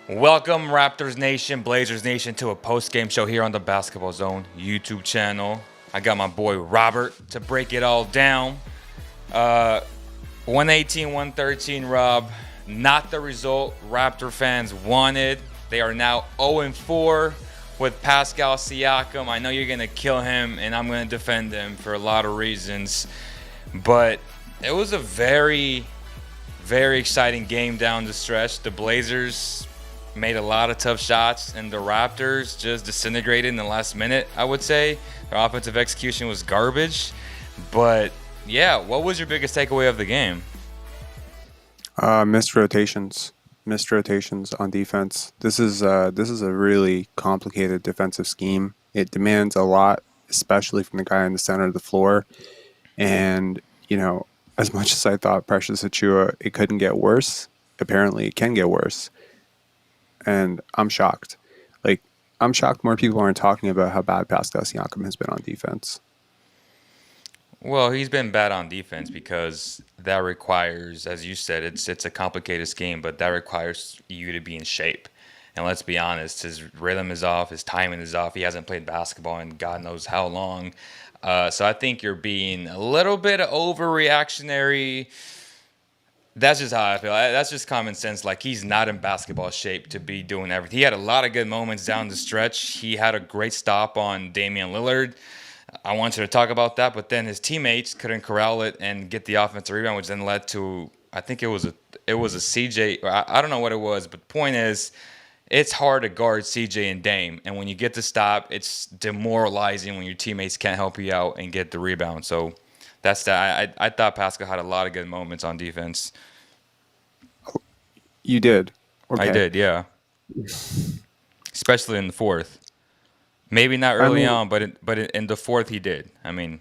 Welcome, Raptors Nation, Blazers Nation, to a post-game show here on the Basketball Zone YouTube channel. I got my boy Robert to break it all down. 118-113, Rob. Not the result Raptor fans wanted. They are now 0-4 with Pascal Siakam. I know you're going to kill him, and I'm going to defend him for a lot of reasons. But it was a very, very exciting game down the stretch. The Blazers made a lot of tough shots, and the Raptors just disintegrated in the last minute, I would say. Their offensive execution was garbage. But, yeah, what was your biggest takeaway of the game? Missed rotations. Missed rotations on defense. This is a really complicated defensive scheme. It demands a lot, especially from the guy in the center of the floor. And, as much as I thought Precious Achiuwa, it couldn't get worse, apparently it can get worse. And I'm shocked. I'm shocked more people aren't talking about how bad Pascal Siakam has been on defense. Well, he's been bad on defense because that requires, as you said, it's a complicated scheme, but that requires you to be in shape. And let's be honest, his rhythm is off, his timing is off. He hasn't played basketball in God knows how long. So I think you're being a little bit overreactionary. That's just how I feel. That's just common sense. Like, he's not in basketball shape to be doing everything. He had a lot of good moments down the stretch. He had a great stop on Damian Lillard. I wanted to talk about that, but then his teammates couldn't corral it and get the offensive rebound, which then led to, I think it was a C.J. I don't know what it was, but the point is, it's hard to guard C.J. and Dame, and when you get the stop, it's demoralizing when your teammates can't help you out and get the rebound. So that's that. I thought Pascal had a lot of good moments on defense. You did. I Okay. did, yeah. Especially in the fourth. Maybe not I early mean, on, but in the fourth he did. I mean,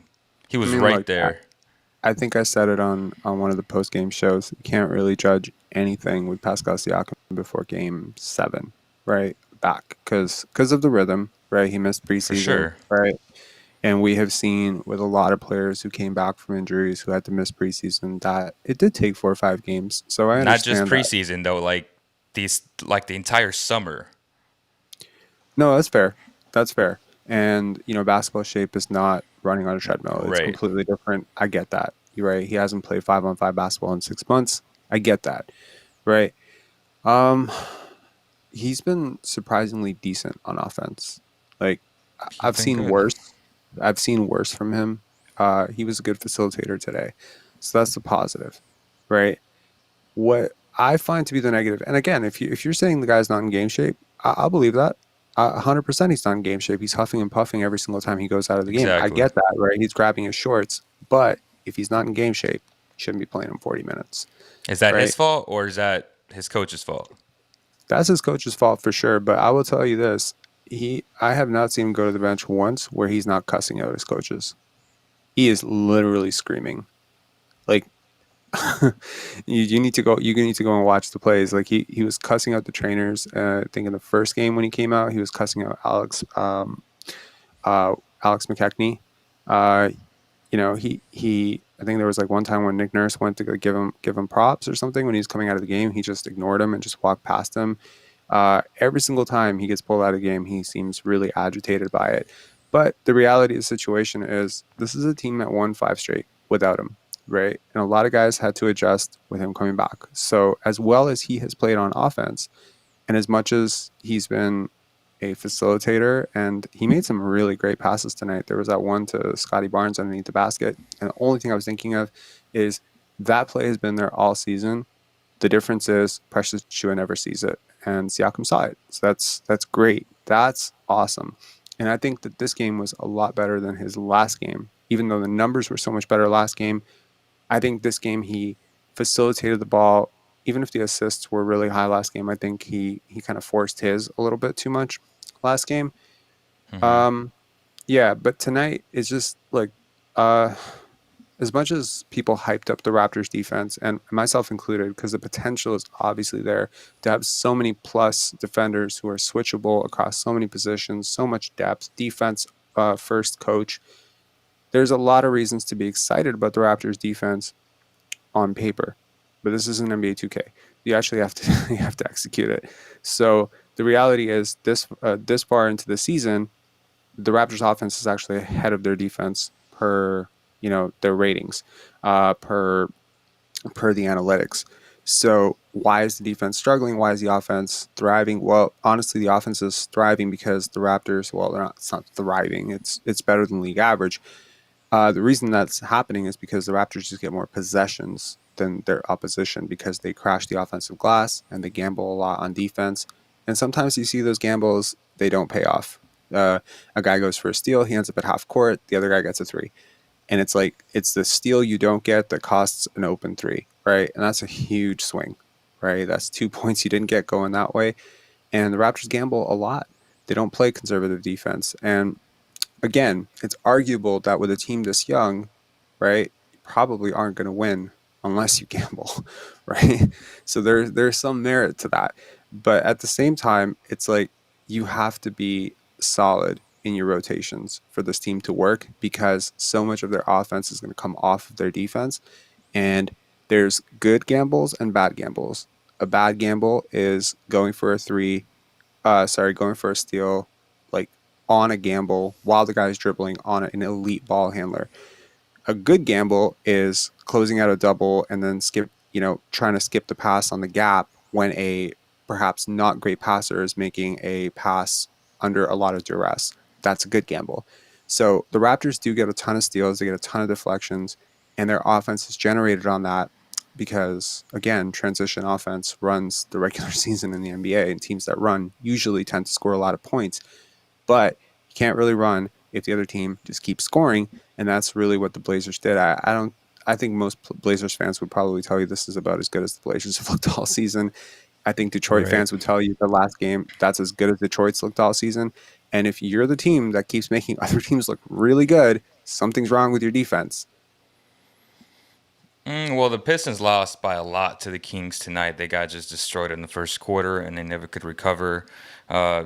he I was mean, right look, there. I think I said it on one of the post game shows. You can't really judge anything with Pascal Siakam before Game 7, right? Back because of the rhythm, right? He missed For preseason, sure. right? And we have seen with a lot of players who came back from injuries who had to miss preseason that it did take 4 or 5 games. So I Not just understand that. preseason though, like the entire summer. No, that's fair. That's fair. And basketball shape is not running on a treadmill. It's Right. completely different. I get that. You're right. He hasn't played 5-on-5 basketball in 6 months. I get that. Right. Um, he's been surprisingly decent on offense. Like He's I've been seen good. worse. I've seen worse from him. He was a good facilitator today. So that's the positive. Right. What I find to be the negative, and again, if you're saying the guy's not in game shape, I'll believe that. 100% he's not in game shape. He's huffing and puffing every single time he goes out of the game. I Exactly. get that, right? He's grabbing his shorts, but if he's not in game shape, he shouldn't be playing him 40 minutes, Is that his right? fault or is that his coach's fault? That's his coach's fault for sure. But I will tell you this: I have not seen him go to the bench once where he's not cussing out his coaches. He is literally screaming, like you need to go. You need to go and watch the plays. Like he was cussing out the trainers. I think in the first game when he came out, he was cussing out Alex McKechnie. Uh, he. I think there was like one time when Nick Nurse went to go give him props or something when he was coming out of the game. He just ignored him and just walked past him. Every single time he gets pulled out of the game, he seems really agitated by it. But the reality of the situation is this is a team that won 5 straight without him, right? And a lot of guys had to adjust with him coming back. So as well as he has played on offense, and as much as he's been a facilitator, and he made some really great passes tonight. There was that one to Scottie Barnes underneath the basket. And the only thing I was thinking of is that play has been there all season. The difference is Precious Chua never sees it, and Siakam saw it. So that's great. That's awesome. And I think that this game was a lot better than his last game. Even though the numbers were so much better last game, I think this game he facilitated the ball. Even if the assists were really high last game, I think he kind of forced his a little bit too much last game. Hmm. Um, yeah, but tonight is just like uh, as much as people hyped up the Raptors defense, and myself included, because the potential is obviously there to have so many plus defenders who are switchable across so many positions, so much depth, defense first coach. There's a lot of reasons to be excited about the Raptors defense on paper, but this isn't NBA 2K. You actually have to you have to execute it. So the reality is this far into the season, the Raptors offense is actually ahead of their defense per their ratings, per the analytics. So why is the defense struggling? Why is the offense thriving? Well, honestly, the offense is thriving because the Raptors, well, they're not, it's not thriving. It's better than league average. The reason that's happening is because the Raptors just get more possessions than their opposition because they crash the offensive glass and they gamble a lot on defense. And sometimes you see those gambles, they don't pay off. A guy goes for a steal, he ends up at half court, the other guy gets a three. And it's like, it's the steal you don't get that costs an open three, right? And that's a huge swing, right? That's 2 points you didn't get going that way. And the Raptors gamble a lot. They don't play conservative defense. And again, it's arguable that with a team this young, right, you probably aren't going to win unless you gamble, right? So there's some merit to that. But at the same time, it's like you have to be solid in your rotations for this team to work because so much of their offense is going to come off of their defense. And there's good gambles and bad gambles. A bad gamble is going for a three, going for a steal, like on a gamble while the guy's dribbling on an elite ball handler. A good gamble is closing out a double and then trying to skip the pass on the gap when a perhaps not great passer is making a pass under a lot of duress. That's a good gamble. So the Raptors do get a ton of steals, they get a ton of deflections, and their offense is generated on that because, again, transition offense runs the regular season in the NBA, and teams that run usually tend to score a lot of points. But you can't really run if the other team just keeps scoring, and that's really what the Blazers did. I don't. I think most Blazers fans would probably tell you this is about as good as the Blazers have looked all season. I think Detroit Right. fans would tell you the last game that's as good as Detroit's looked all season. And if you're the team that keeps making other teams look really good, something's wrong with your defense. Well, the Pistons lost by a lot to the Kings tonight. They got just destroyed in the first quarter, and they never could recover. Uh,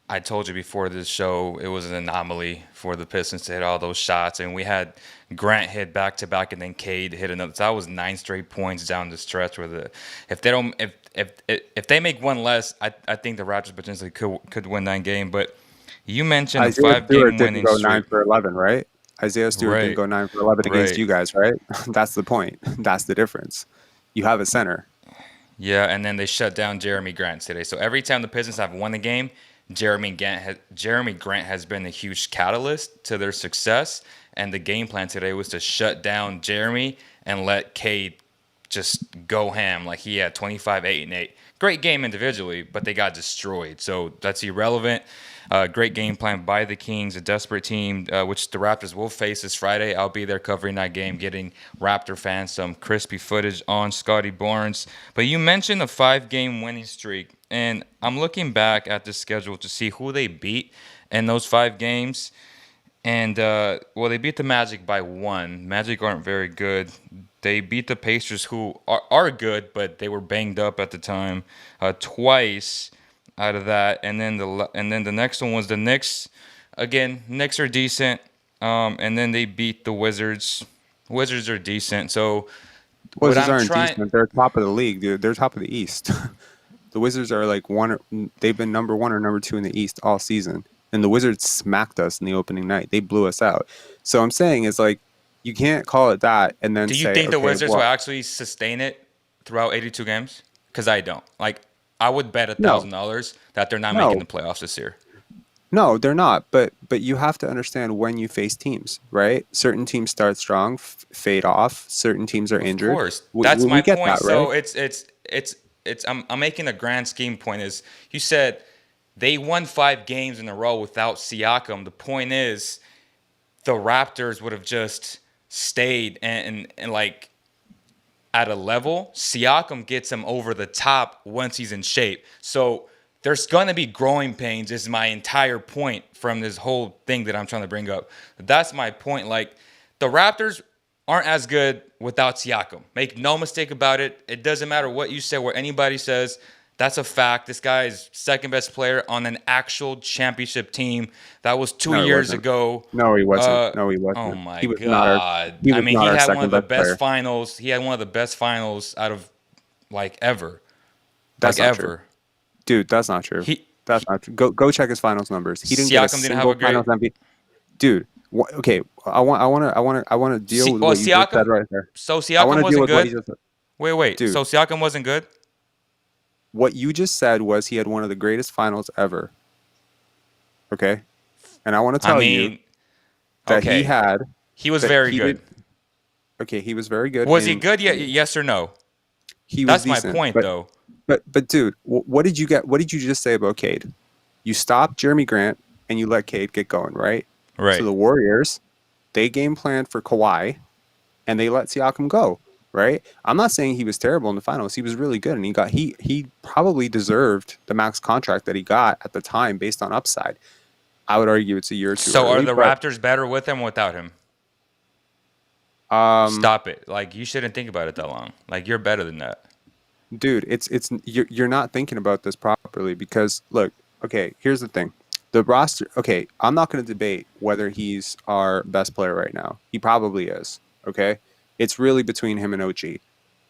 I told you before this show, it was an anomaly for the Pistons to hit all those shots, and we had Grant hit back to back, and then Cade hit another. So that was 9 straight points down the stretch. Where if they don't if they make one less, I think the Raptors potentially could win that game. But you mentioned a Isaiah five Stewart game didn't winning go 9 streak, for 11, right? Isaiah Stewart didn't right? go 9 for 11 against Right. you guys, right? That's the point. That's the difference. You have a center. Yeah, and then they shut down Jeremy Grant today. So every time the Pistons have won a game, Jeremy Grant has been a huge catalyst to their success. And the game plan today was to shut down Jeremy and let Cade just go ham. Like he had 25, 8, and 8. Great game individually, but they got destroyed. So that's irrelevant. Great game plan by the Kings, a desperate team, which the Raptors will face this Friday. I'll be there covering that game, getting Raptor fans some crispy footage on Scottie Barnes. But you mentioned a 5 game winning streak, and I'm looking back at the schedule to see who they beat in those 5 games. And well, they beat the Magic by 1. Magic aren't very good. They beat the Pacers, who are good, but they were banged up at the time, twice out of that. And then the next one was the Knicks. Again, Knicks are decent. And then they beat the Wizards. Wizards are decent. So what Wizards I'm aren't trying, decent. They're top of the league, dude. They're top of the East. The Wizards are like they've been number 1 or number 2 in the East all season. And the Wizards smacked us in the opening night. They blew us out. So I'm saying is like you can't call it that and then do you say, think the okay, Wizards will well, actually sustain it throughout 82 games? Because I don't. Like, I would bet a no, thousand dollars that they're not making no, the playoffs this year. no, they're not. But you have to understand when you face teams, right? Certain teams start strong, fade off. Certain teams are Of injured. course, We, that's we my we get point. that, right? So it's I'm making a grand scheme point. Is you said they won 5 games in a row without Siakam. The point is the Raptors would have just stayed and like at a level. Siakam gets him over the top once he's in shape. So there's gonna be growing pains. Is my entire point from this whole thing that I'm trying to bring up. That's my point. Like the Raptors aren't as good without Siakam. Make no mistake about it. It doesn't matter what you say, what anybody says. That's a fact. This guy is second best player on an actual championship team. That was two No, he years wasn't. ago. No, he wasn't. Uh, No, he oh wasn't. my He was not our. God. He I was mean, not he our had one second of the best best player. finals. He had one of the best finals out of like ever. That's like not true. ever. Dude, that's not true. That's He not true. Go check his finals numbers. He didn't get a Siakam didn't have single a great. finals MVP. Dude, okay, I want to deal with Well, what you just said Siakam. right there. So I want Siakam to deal wasn't with what good. you just said. Wait. Dude, So Siakam wasn't good. what you just said was he had one of the greatest finals ever, okay? And I want to I tell you mean, that he okay, had he was that very he did good. okay, he was very good Was he in good? Yes or no? he was That's my decent, point, though. but dude, what did you get? What did you just say about Cade? You stopped Jeremy Grant and you let Cade get going, right? So Right. the Warriors, they game planned for Kawhi and they let Siakam go, right? I'm not saying he was terrible in the finals. He was really good and he probably deserved the max contract that he got at the time based on upside. I would argue it's a year or two So are early, the but Raptors better with him or without him? um Stop it. Like you shouldn't think about it that long. Like you're better than that. dude, it's you're not thinking about this properly because look, okay, here's the thing. The roster, okay, I'm not going to debate whether he's our best player right now. He probably is, okay? It's really between him and OG.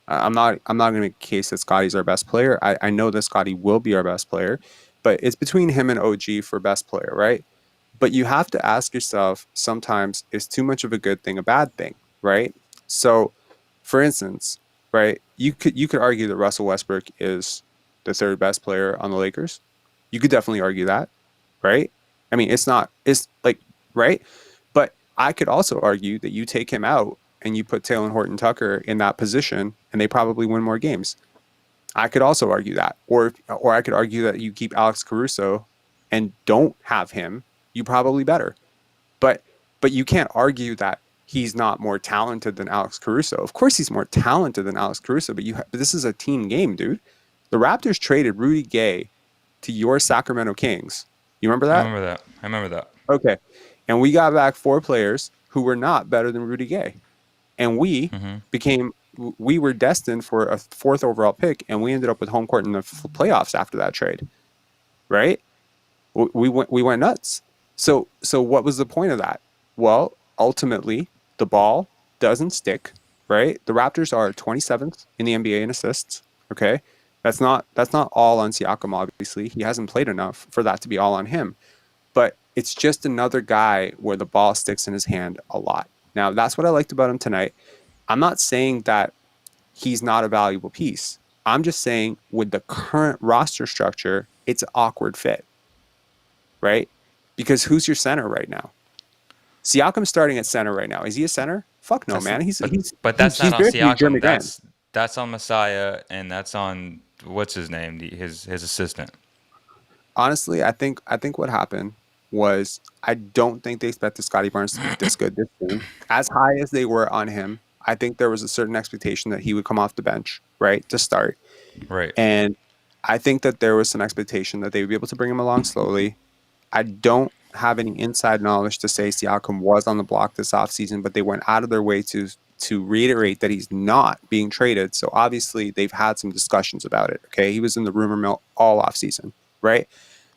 I'm not going to make a case that Scottie's our best player. I know that Scottie will be our best player, but it's between him and OG for best player, right? But you have to ask yourself sometimes, is too much of a good thing a bad thing, right? So, for instance, right, you could argue that Russell Westbrook is the third best player on the Lakers. You could definitely argue that, right? I mean, it's like right, but I could also argue that you take him out and you put Taylor Horton Tucker in that position, and they probably win more games. I could also argue that, or I could argue that you keep Alex Caruso and don't have him, you probably better. But but you can't argue that he's not more talented than Alex Caruso. Of course, he's more talented than Alex Caruso, but this is a team game, dude. The Raptors traded Rudy Gay to your Sacramento Kings. You remember I that? remember that. I remember that. Okay, and we got back four players who were not better than Rudy Gay, and Hmm. we were destined for a fourth overall pick, and we ended up with home court in the playoffs after that trade, right? We went nuts. So what was the point of that? Well, ultimately, the ball doesn't stick, right? The Raptors are 27th in the NBA in assists. Okay, that's not all on Siakam. Obviously, he hasn't played enough for that to be all on him. But it's just another guy where the ball sticks in his hand a lot. Now, that's what I liked about him tonight. I'm not saying that he's not a valuable piece. I'm just saying with the current roster structure, it's an awkward fit, right? Because who's your center right now? Siakam's starting at center right now. Is he a center? Fuck no, That's man. He's he's but he's that's not he's on basically Siakam. Jeremy Grant. That's on Messiah, and that's on what's his name, his assistant. Honestly, I think what happened was I don't think they expected Scottie Barnes to be this good this soon. As high as they were on him, I think there was a certain expectation that he would come off the bench, right, to start. Right. And I think that there was some expectation that they would be able to bring him along slowly. I don't have any inside knowledge to say Siakam was on the block this offseason, but they went out of their way to reiterate that he's not being traded. So obviously they've had some discussions about it. Okay. He was in the rumor mill all offseason, right?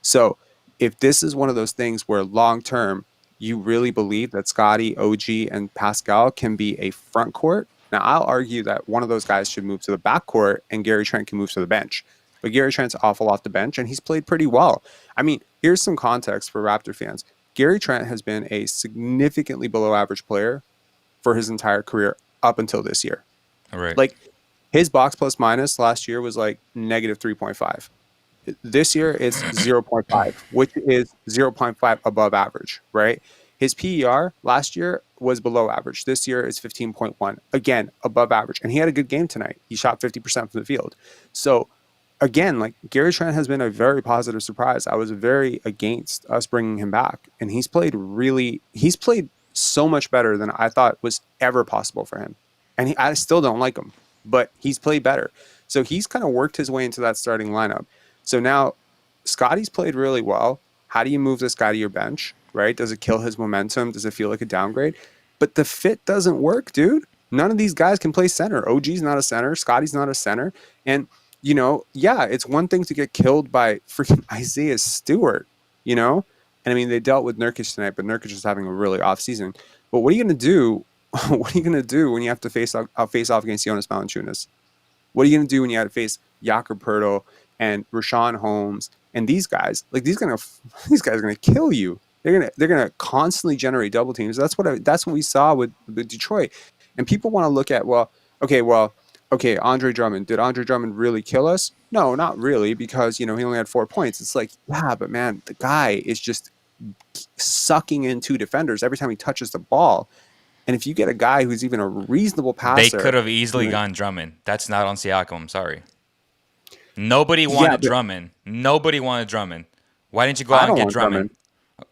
So if this is one of those things where long term you really believe that Scottie, OG, and Pascal can be a front court, now I'll argue that one of those guys should move to the back court and Gary Trent can move to the bench. But Gary Trent's awful off the bench and he's played pretty well. I mean, here's some context for Raptor fans. Gary Trent has been a significantly below average player for his entire career up until this year. Right. Like his box plus minus last year was like negative 3.5. This year it's 0.5, which is zero point 0.5 above average, right? His PER last year was below average. This year is 15.1, again, above average. And he had a good game tonight. He shot 50% from the field. So again, like Gary Trent has been a very positive surprise. I was very against us bringing him back, and he's played so much better than I thought was ever possible for him. And I still don't like him, but he's played better. So he's kind of worked his way into that starting lineup. So now Scottie's played really well. How do you move this guy to your bench, right? Does it kill his momentum? Does it feel like a downgrade? But the fit doesn't work, dude. None of these guys can play center. OG's not a center. Scottie's not a center. And yeah, it's one thing to get killed by freaking Isaiah Stewart, And I mean, they dealt with Nurkic tonight, but Nurkic is having a really off season. But what are you going to do? What are you going to do when you have to face off against Jonas Valanciunas? What are you going to do when you have to face Jakob Poeltl, and Rashawn Holmes, and these guys, like these guys are gonna kill you. They're gonna constantly generate double teams. That's what we saw with Detroit. And people want to look at, okay, Andre Drummond. Did Andre Drummond really kill us? No, not really, because he only had 4 points. It's like, yeah, but man, the guy is just sucking in two defenders every time he touches the ball. And if you get a guy who's even a reasonable They could passer, have easily gone Drummond. That's not on Siakam. I'm sorry. Nobody yeah, wanted but Drummond. Nobody wanted Drummond. Why didn't you go I out and don't get want Drummond?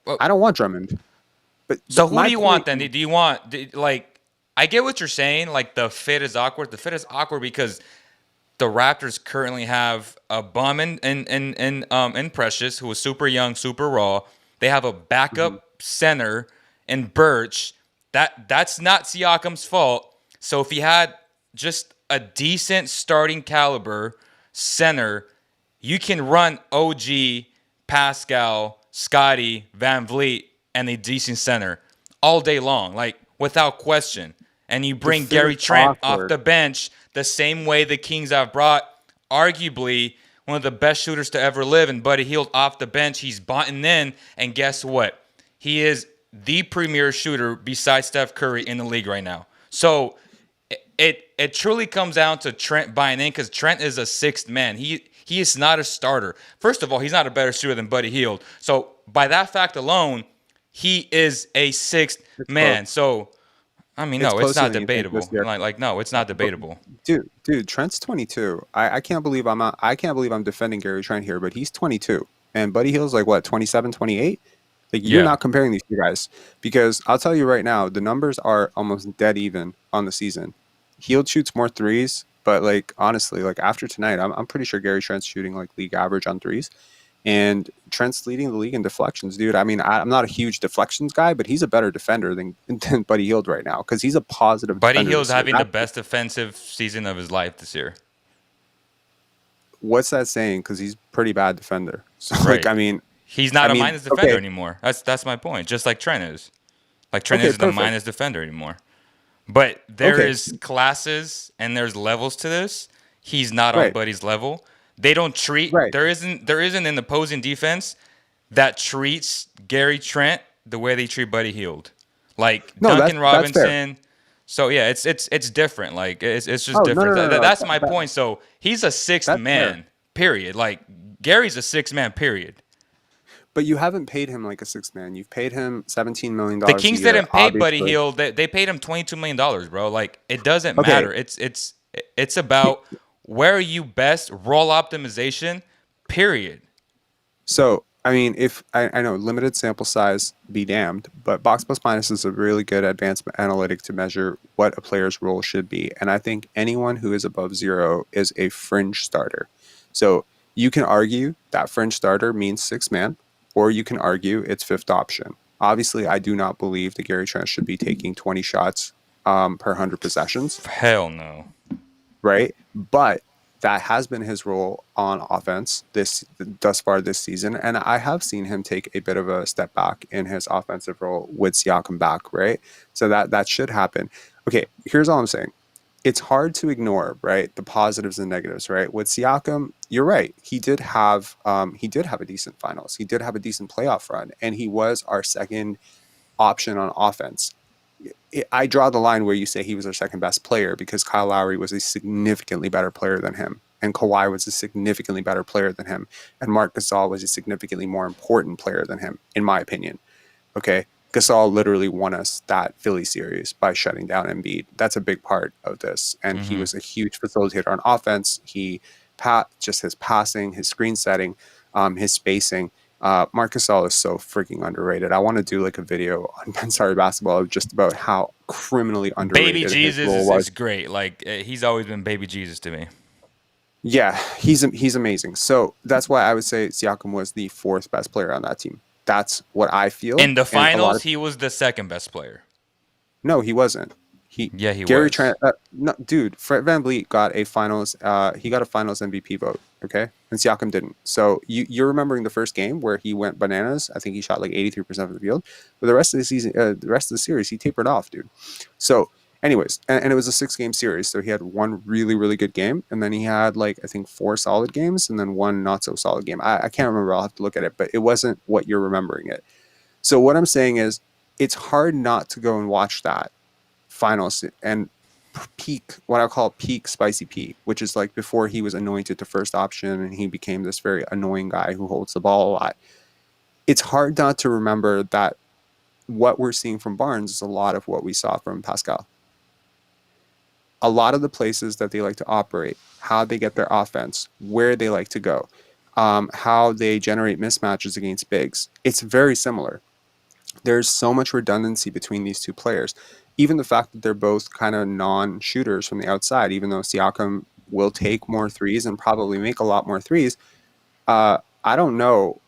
Drummond. I don't want Drummond. So But who my do you want point, then? Do you want like? I get what you're saying. Like the fit is awkward. The fit is awkward because the Raptors currently have a bum in Precious, who is super young, super raw. They have a Mhm. backup center in Birch. That's not Siakam's fault. So if he had just a decent starting caliber center, you can run OG, Pascal, Scottie, Van Vliet, and a decent center all day long, like without question. And you the bring fit is Gary Trent off awkward. the bench the same way the Kings have brought arguably one of the best shooters to ever live, and Buddy Hield off the bench. He's butting in, and guess what? He is the premier shooter besides Steph Curry in the league right now. So it truly comes down to Trent buying in because Trent is a sixth man. He is not a starter. First of all, he's not a better shooter than Buddy Hield. So by that fact alone, he is a sixth It's close. man. So I mean, It's no, it's closer not than you think debatable. this year. Like no, it's not But, debatable. dude, Trent's 22. I can't believe I can't believe I'm defending Gary Trent here, but he's 22. And Buddy Hield's like what, 27, 28? Like you're Yeah. not comparing these two guys because I'll tell you right now, the numbers are almost dead even on the season. Hield shoots more threes, but like honestly, like after tonight, I'm pretty sure Gary Trent's shooting like league average on threes. And Trent's leading the league in deflections, dude. I mean, I'm not a huge deflections guy, but he's a better defender than Buddy Hield right now because he's a positive Buddy defender Hield's this year. having the best defensive season of his life this year. What's that saying? Because he's pretty bad defender. So like, Right. He's I not a mean, minus defender okay, anymore. That's my point. Just like Trent is. Like Trent okay, isn't a perfect. minus defender anymore. But there Okay, is classes and there's levels to this. He's not on right, Buddy's level. They don't treat right. there isn't an opposing defense that treats Gary Trent the way they treat Buddy Hield. Like No, Duncan that's fair. Robinson. So yeah, it's different. Like it's just Oh no, no, different. no, no, no. That's my point. So he's a sixth That's fair. man. Period. Like Gary's a sixth man. Period. But you haven't paid him like a six man. You've paid him $17 million The a Kings year, didn't pay Buddy obviously. Hield. They paid him $22 million, bro. Like it doesn't Okay, matter. It's about where are you best roll optimization. Period. so I mean, if I know limited sample size, be damned, but box plus minus is a really good advanced analytic to measure what a player's role should be. And I think anyone who is above zero is a fringe starter. So you can argue that fringe starter means six man, or you can argue it's fifth option. Obviously, I do not believe that Gary Trent should be taking 20 shots per 100 possessions, Hell no. right? But that has been his role on offense this thus far this season, and I have seen him take a bit of a step back in his offensive role with Siakam back, right? So that should happen. Okay, here's all I'm saying. It's hard to ignore, right, the positives and negatives, right? With Siakam, you're right. He did have a decent finals. He did have a decent playoff run, and he was our second option on offense. I draw the line where you say he was our second best player because Kyle Lowry was a significantly better player than him, and Kawhi was a significantly better player than him, and Marc Gasol was a significantly more important player than him, in my opinion. Okay, Gasol literally won us that Philly series by shutting down Embiid. That's a big part of this, and he Hmm. was a huge facilitator on offense. Just his passing, his screen setting, his spacing. Marc Gasol is so freaking underrated. I want to do like a video on Pensare Basketball just about how criminally Baby underrated his Jesus role is was. great. Like he's always been baby Jesus to me. Yeah, he's amazing. So that's why I would say Siakam was the fourth best player on that team. That's what I feel. In the And a lot finals, of he was the second best player. no, he wasn't. He Yeah, he Gary was. Trent, no, dude. Fred VanVleet got a finals. He got a finals MVP vote. Okay, and Siakam didn't. So you're remembering the first game where he went bananas. I think he shot like 83% of the field. But the rest of the season, the rest of the series, he tapered off, dude. So Anyways, and it was a 6 game series, so he had one really really good game, and then he had like I think 4 solid games, and then one not so solid game. I can't remember. I'll have to look at it, but it wasn't what you're remembering it. So what I'm saying is, it's hard not to go and watch that finals and peak, what I call peak Spicy P, which is like before he was anointed to first option and he became this very annoying guy who holds the ball a lot. It's hard not to remember that what we're seeing from Barnes is a lot of what we saw from Pascal. A lot of the places that they like to operate, how they get their offense, where they like to go, how they generate mismatches against bigs. It's very similar. There's so much redundancy between these two players. Even the fact that they're both kind of non-shooters from the outside, even though Siakam will take more threes and probably make a lot more threes, I don't know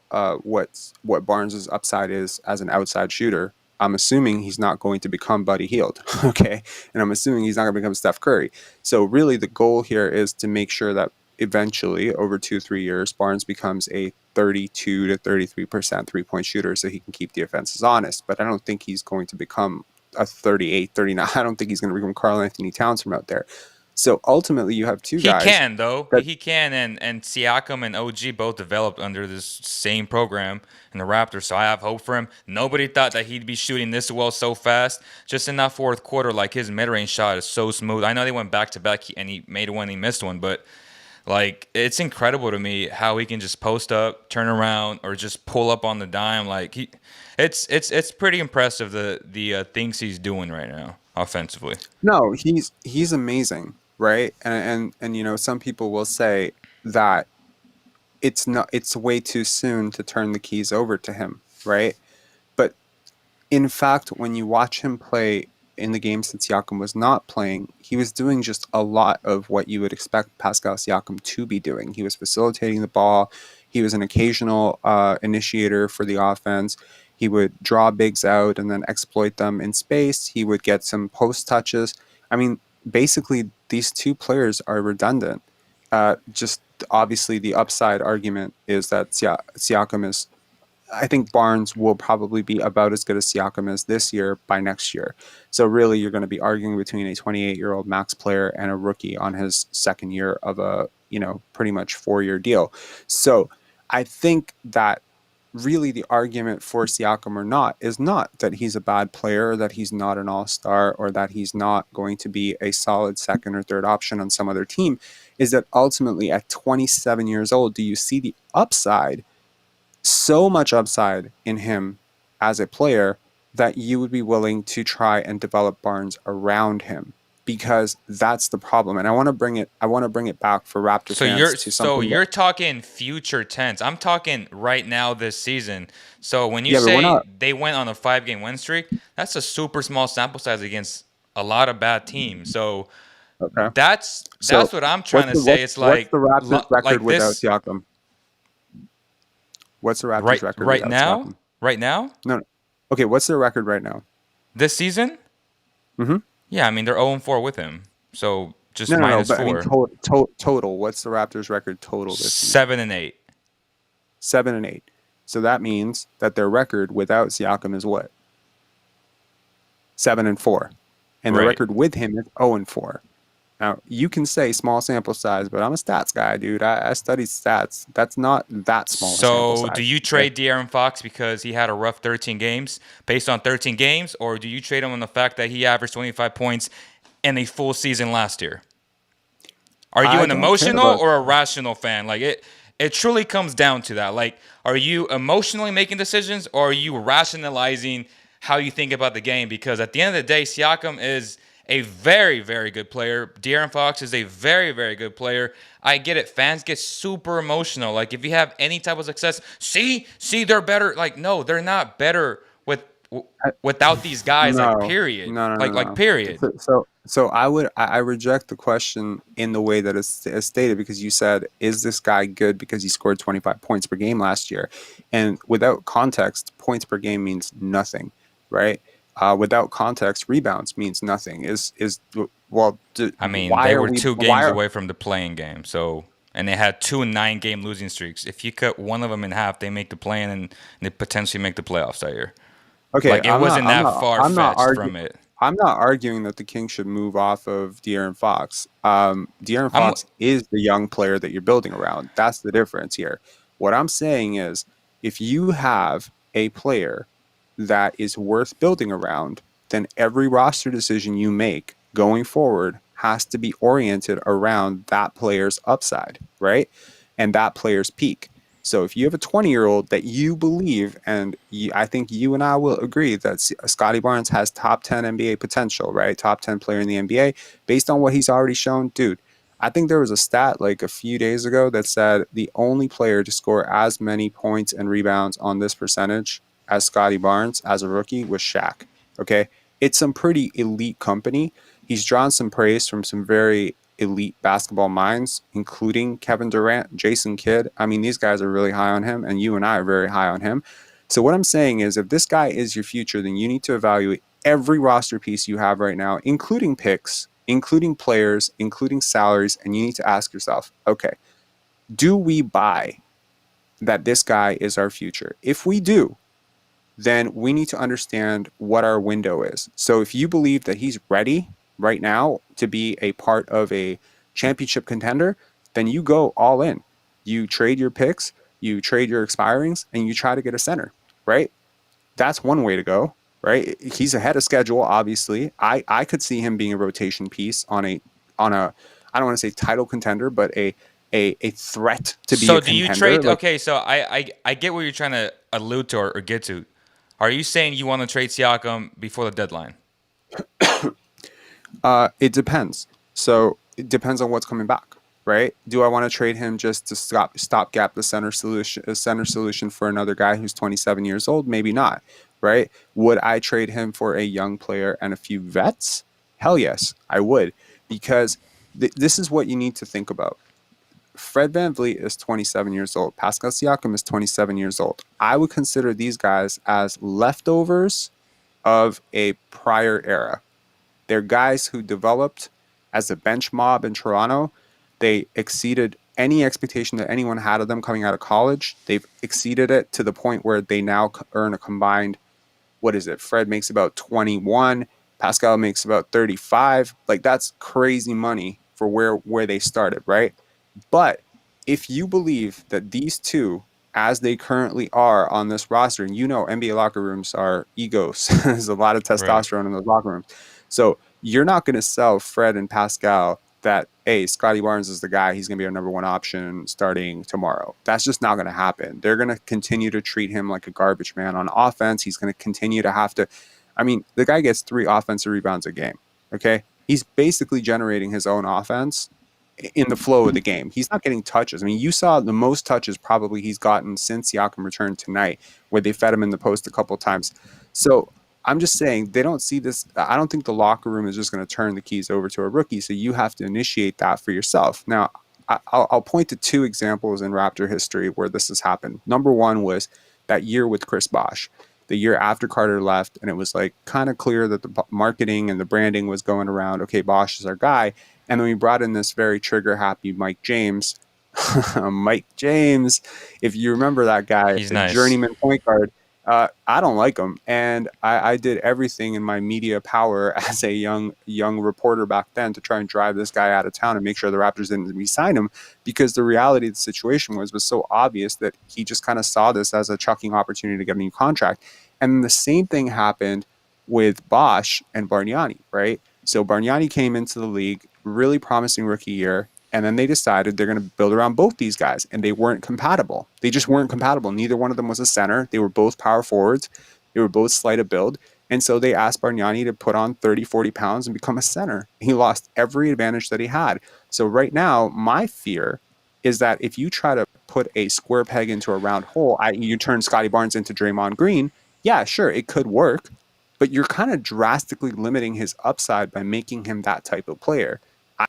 what Barnes's upside is as an outside shooter. I'm assuming he's not going to become Buddy Hield, okay? And I'm assuming he's not going to become Steph Curry. So really the goal here is to make sure that eventually, over 2-3 years, Barnes becomes a 32 to 33% three-point shooter so he can keep defenses honest. But I don't think he's going to become a 38, 39. I don't think he's going to become Karl Anthony Towns from out there. So ultimately you have two He guys can though. that He can, and Siakam and OG both developed under this same program in the Raptors. So I have hope for him. Nobody thought that he'd be shooting this well so fast. Just in that fourth quarter, like his mid-range shot is so smooth. I know they went back to back and he made one, he missed one, but like it's incredible to me how he can just post up, turn around, or just pull up on the dime. Like it's pretty impressive the things he's doing right now offensively. no, he's amazing, right? And you know, some people will say that it's way too soon to turn the keys over to him, right? But in fact, when you watch him play in the games that Siakam was not playing, he was doing just a lot of what you would expect Pascal Siakam to be doing. He was facilitating the ball. He was an occasional initiator for the offense. He would draw bigs out and then exploit them in space. He would get some post touches. I mean, basically, these two players are redundant. Just obviously, the upside argument is that Siakam is, I think Barnes will probably be about as good as Siakam is this year by next year. So really, you're going to be arguing between a 28-year-old max player and a rookie on his second year of a, pretty much 4-year deal. So I think that really the argument for Siakam or not is not that he's a bad player, or that he's not an all-star, or that he's not going to be a solid second or third option on some other team, is that ultimately at 27 years old, do you see the upside, so much upside in him as a player, that you would be willing to try and develop Barnes around him? Because that's the problem. And I want to bring it back for Raptor So fans you're to so something that, you're talking future tense. I'm talking right now this season. So when you yeah, but we're say not. they went on a 5 game win streak, that's a super small sample size against a lot of bad teams. So Okay. that's So what I'm trying what's to the say. what's It's what's the Raptors record like without this Siakam? What's the Raptors record right without now, Siakam? right now, No, no. Okay, what's their record right now? this season. Mm-hmm. Yeah, I mean they're 0-4 with him. So just No, no, no. minus But I mean, four, total. What's the Raptors record total this season? 7-8. 7-8. So that means that their record without Siakam is what? 7-4, and their Right. record with him is 0-4. Now you can say small sample size, but I'm a stats guy, dude. I study stats. That's not that small a sample So, do size. you Okay. trade De'Aaron Fox because he had a rough 13 games based on 13 games, or do you trade him on the fact that he averaged 25 points in a full season last year? Are you I an don't care emotional about. or a rational fan? Like it truly comes down to that. Like, are you emotionally making decisions, or are you rationalizing how you think about the game? Because at the end of the day, Siakam is a very, very good player. De'Aaron Fox is a very, very good player. I get it. Fans get super emotional. Like, if you have any type of success, see, they're better. Like, no, they're not better without these guys. Like, No, period. no, no, no, Like, no. period. So I reject the question in the way that it's stated, because you said, is this guy good because he scored 25 points per game last year? And without context, points per game means nothing, right? Without context, rebounds means nothing. Well, I mean, why they are were we? two Why games are away from the playing game. So, and they had two 9 game losing streaks. If you cut one of them in half, they make the play-in and they potentially make the playoffs that year. okay? Like, it wasn't that far I'm not fetched arguing. from it. I'm not arguing that the Kings should move off of De'Aaron Fox. De'Aaron I'm Fox is the young player that you're building around. That's the difference here. What I'm saying is, if you have a player that is worth building around, then every roster decision you make going forward has to be oriented around that player's upside, right? And that player's peak. So if you have a 20-year-old that you believe, and I think you and I will agree that Scottie Barnes has top 10 NBA potential, right? Top 10 player in the NBA based on what he's already shown. Dude, I think there was a stat like a few days ago that said the only player to score as many points and rebounds on this percentage as Scottie Barnes as a rookie was Shaq. Okay. It's some pretty elite company. He's drawn some praise from some very elite basketball minds, including Kevin Durant, Jason Kidd. I mean, these guys are really high on him, and you and I are very high on him. So, what I'm saying is, if this guy is your future, then you need to evaluate every roster piece you have right now, including picks, including players, including salaries, and you need to ask yourself, okay, do we buy that this guy is our future? If we do, then we need to understand what our window is. So if you believe that he's ready right now to be a part of a championship contender, then you go all in. You trade your picks, you trade your expirings, and you try to get a center, right? That's one way to go, right? He's ahead of schedule, obviously. I could see him being a rotation piece on a I don't want to say title contender, but a threat to be a So do you contender. trade? Like Okay, so I get what you're trying to allude to or get to. Are you saying you want to trade Siakam before the deadline? It depends. So it depends on what's coming back, right? Do I want to trade him just to stopgap the center solution for another guy who's 27 years old? Maybe not, right? Would I trade him for a young player and a few vets? Hell yes, I would, because this is what you need to think about. Fred VanVleet is 27 years old. Pascal Siakam is 27 years old. I would consider these guys as leftovers of a prior era. They're guys who developed as a bench mob in Toronto. They exceeded any expectation that anyone had of them coming out of college. They've exceeded it to the point where they now earn a combined, what is it? Fred makes about 21. Pascal makes about 35. Like, that's crazy money for where they started, right? But if you believe that these two, as they currently are on this roster, and you know NBA locker rooms are egos, there's a lot of Right. testosterone in those locker rooms. So you're not going to sell Fred and Pascal that, hey, Scottie Barnes is the guy. He's going to be our number one option starting tomorrow. That's just not going to happen. They're going to continue to treat him like a garbage man on offense. He's going to continue to have to. I mean, the guy gets 3 offensive rebounds a game. Okay. He's basically generating his own offense in the flow of the game. He's not getting touches. I mean, you saw the most touches probably he's gotten since Siakam returned tonight, where they fed him in the post a couple of times. So I'm just saying they don't see this. I don't think the locker room is just going to turn the keys over to a rookie. So you have to initiate that for yourself. Now, I'll point to 2 examples in Raptor history where this has happened. Number one was that year with Chris Bosh, the year after Carter left, and it was like kind of clear that the marketing and the branding was going around. Okay, Bosh is our guy. And then we brought in this very trigger happy Mike James. Mike James, if you remember that guy, He's a nice. journeyman point guard, I don't like him, and I did everything in my media power as a young reporter back then to try and drive this guy out of town and make sure the Raptors didn't re-sign him, because the reality of the situation was so obvious that he just kind of saw this as a chucking opportunity to get a new contract. And the same thing happened with Bosh and Bargnani, right? So Bargnani came into the league, really promising rookie year, and then they decided they're going to build around both these guys, and they weren't compatible. They just weren't compatible. Neither one of them was a center. They were both power forwards. They were both slight of build. And so they asked Bargnani to put on 30, 40 pounds and become a center. He lost every advantage that he had. So right now, my fear is that if you try to put a square peg into a round hole, you turn Scottie Barnes into Draymond Green, yeah, sure, it could work, but you're kind of drastically limiting his upside by making him that type of player.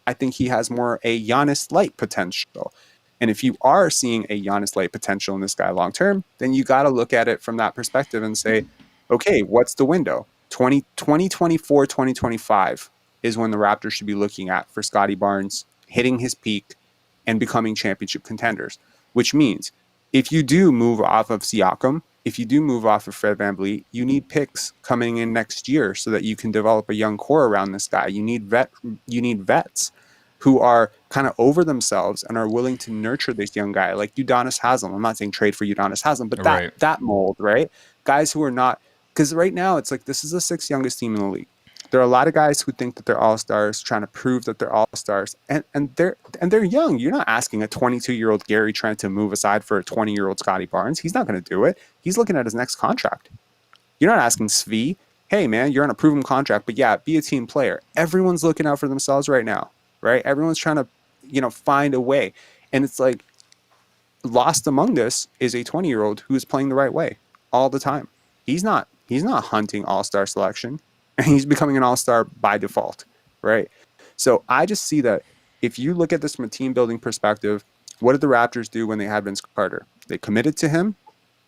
I think he has more a Giannis light potential. And if you are seeing a Giannis light potential in this guy long term, then you got to look at it from that perspective and say, okay, what's the window? 2024, 2025 is when the Raptors should be looking at for Scottie Barnes hitting his peak and becoming championship contenders, which means if you do move off of Siakam, if you do move off of Fred VanVleet, you need picks coming in next year so that you can develop a young core around this guy. You need vets who are kind of over themselves and are willing to nurture this young guy, like Udonis Haslem. I'm not saying trade for Udonis Haslem, but Right. that mold, right? Guys who are not, because right now it's like this is the sixth youngest team in the league. There are a lot of guys who think that they're all stars, trying to prove that they're all stars, and they're young. You're not asking a 22-year-old Gary Trent to move aside for a 20-year-old Scottie Barnes. He's not going to do it. He's looking at his next contract. You're not asking Svi, hey man, you're on a proven contract, but yeah, be a team player. Everyone's looking out for themselves right now, right? Everyone's trying to, find a way, and it's like lost among this is a 20-year-old who is playing the right way all the time. He's not hunting all-star selection, and he's becoming an all-star by default, right? So I just see that if you look at this from a team building perspective, what did the Raptors do when they had Vince Carter? They committed to him.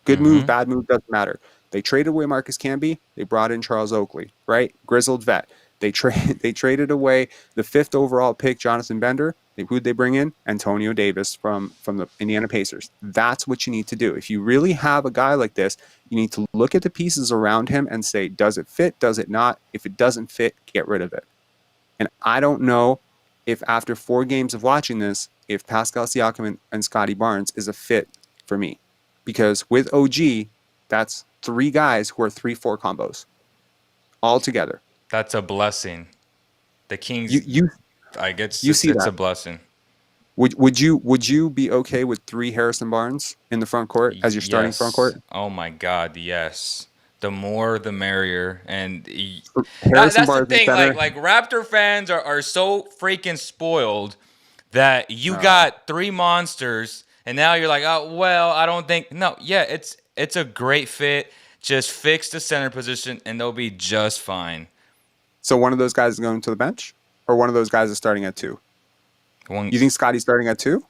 Good move, bad move, doesn't matter. They traded away Marcus Camby. They brought in Charles Oakley, right? Grizzled vet. They traded away the 5th overall pick, Jonathan Bender. Who'd they bring in? Antonio Davis from the Indiana Pacers. That's what you need to do. If you really have a guy like this, you need to look at the pieces around him and say, does it fit? Does it not? If it doesn't fit, get rid of it. And I don't know if after 4 games of watching this, if Pascal Siakam and Scottie Barnes is a fit for me. Because with OG, that's 3 guys who are 3-4 combos all together. That's a blessing. The Kings, I guess you see it's that. a blessing. Would you be okay with 3 Harrison Barnes in the front court as your starting front court? Oh my God, yes. The more, the merrier. And Harrison that's Barnes the thing. center. Like Raptor fans are so freaking spoiled that you got 3 monsters, and now you're like, oh well, I don't think. No, yeah, it's a great fit. Just fix the center position, and they'll be just fine. So one of those guys is going to the bench, or one of those guys is starting at 2. You think Scottie's starting at 2?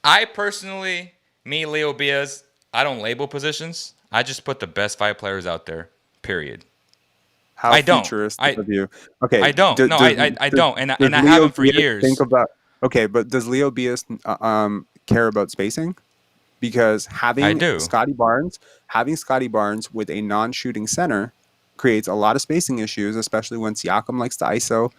I personally, Leo Biaz, I don't label positions. I just put the best 5 players out there. Period. How futuristic of you. Okay. I don't. I don't. And I haven't for years. But does Leo Bias care about spacing? Because having Scottie Barnes with a non-shooting center creates a lot of spacing issues, especially when Siakam likes to ISO,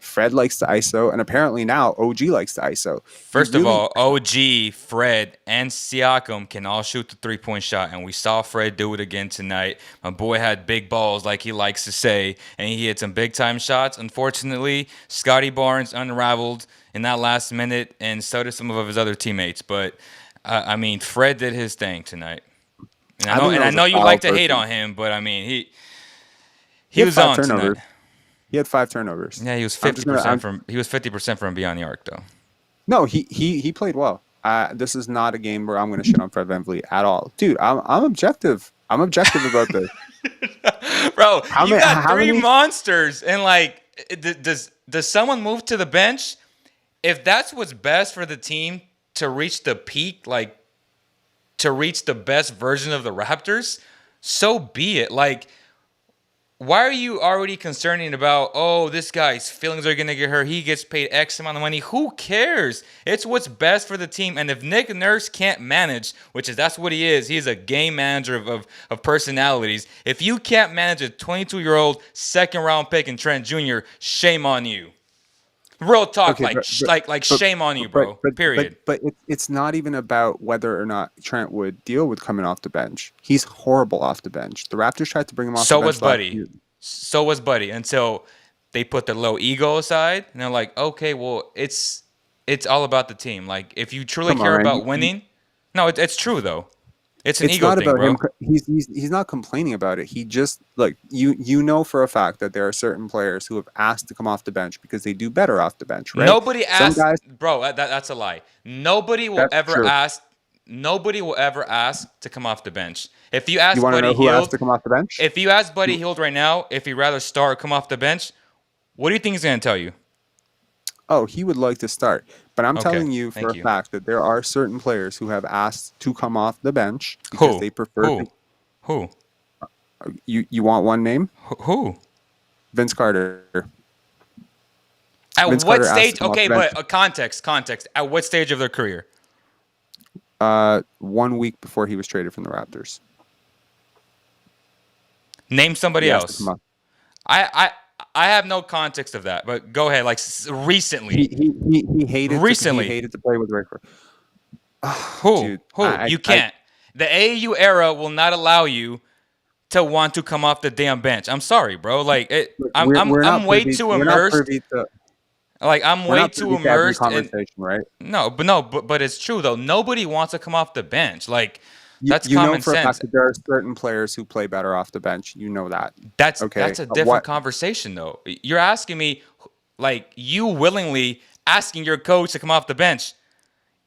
Fred likes to ISO, and apparently now OG likes to ISO. First of all, OG, Fred, and Siakam can all shoot the 3-point shot, and we saw Fred do it again tonight. My boy had big balls, like he likes to say, and he hit some big-time shots. Unfortunately, Scottie Barnes unraveled in that last minute, and so did some of his other teammates. But, Fred did his thing tonight. And I know you like to hate on him, but, he was on tonight. He had 5 turnovers. Yeah, he was 50% from beyond the arc, though. No, he played well. This is not a game where I'm going to shit on Fred VanVleet at all, dude. I'm objective. I'm objective about this, bro. You got 3 monsters, and does someone move to the bench if that's what's best for the team to reach the peak, to reach the best version of the Raptors? So be it. Why are you already concerning about, this guy's feelings are going to get hurt, he gets paid X amount of money? Who cares? It's what's best for the team. And if Nick Nurse can't manage, that's what he is. He's a game manager of personalities. If you can't manage a 22-year-old second-round pick in Trent Jr., shame on you. Real talk, shame on you, bro. Period. But it's not even about whether or not Trent would deal with coming off the bench. He's horrible off the bench. The Raptors tried to bring him off the bench. So was Buddy until they put the low ego aside, and they're like, okay, well, it's all about the team. If you truly care about winning, no, it's true though. It's an ego thing, bro. He's not complaining about it. He just you know for a fact that there are certain players who have asked to come off the bench because they do better off the bench, right? Nobody asked, bro. That's a lie. Nobody will ever ask to come off the bench. If you ask Buddy Hield to come off the bench, if you ask Buddy Hield right now if he'd rather start or come off the bench, what do you think he's going to tell you? Oh, he would like to start. But I'm telling you for a fact that there are certain players who have asked to come off the bench because they prefer. Who? You want one name? Who? Vince Carter. At what stage? Okay, but context. At what stage of their career? 1 week before he was traded from the Raptors. Name He somebody has to come else. up. I I I have no context of that, but go ahead. Like recently, He recently, hated to play with Rick. who Dude, who you can't. The AAU era will not allow you to want to come off the damn bench. I'm sorry, bro. Like it, look, we're I'm not way privy. too immersed. I'm We're way not too privy to every immersed in. conversation, right? No, but it's true though. Nobody wants to come off the bench. Like that's You know common for a fact sense. that there are certain players who play better off the bench. You know that. Okay. That's a different What? conversation though. You're asking me, like you willingly asking your coach to come off the bench.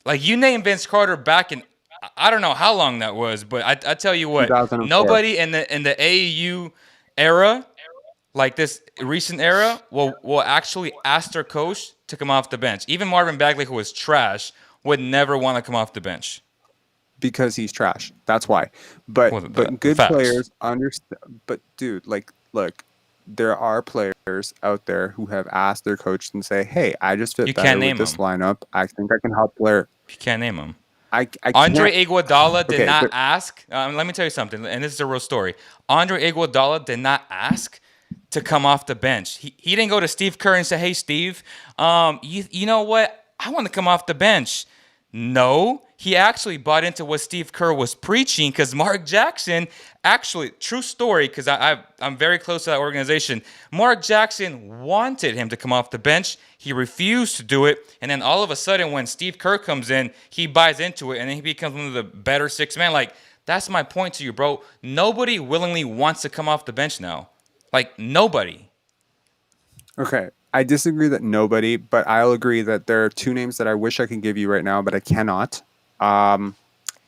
Like you named Vince Carter back in I don't know how long that was, but I tell you what, 2004. nobody in the AAU era, like this recent era, will actually ask their coach to come off the bench. Even Marvin Bagley, who was trash, would never want to come off the bench. Because he's trash. That's why. Well, But the good facts. players understand. But dude, like, look, there are players out there who have asked their coach and say, "Hey, I just fit You can't better with name this them. lineup. I think I can help player." You can't name them. I can't. Andre Iguodala did Okay, not but ask. Let me tell you something, and this is a real story. Andre Iguodala did not ask to come off the bench. He didn't go to Steve Kerr and say, "Hey, Steve, you know what? I want to come off the bench." No, he actually bought into what Steve Kerr was preaching because Mark Jackson actually, true story, because I'm very close to that organization. Mark Jackson wanted him to come off the bench. He refused to do it. And then all of a sudden, when Steve Kerr comes in, he buys into it and then he becomes one of the better six men. Like, that's my point to you, bro. Nobody willingly wants to come off the bench now. Like, nobody. okay, I disagree that nobody, but I'll agree that there are two names that I wish I could give you right now, but I cannot. Um,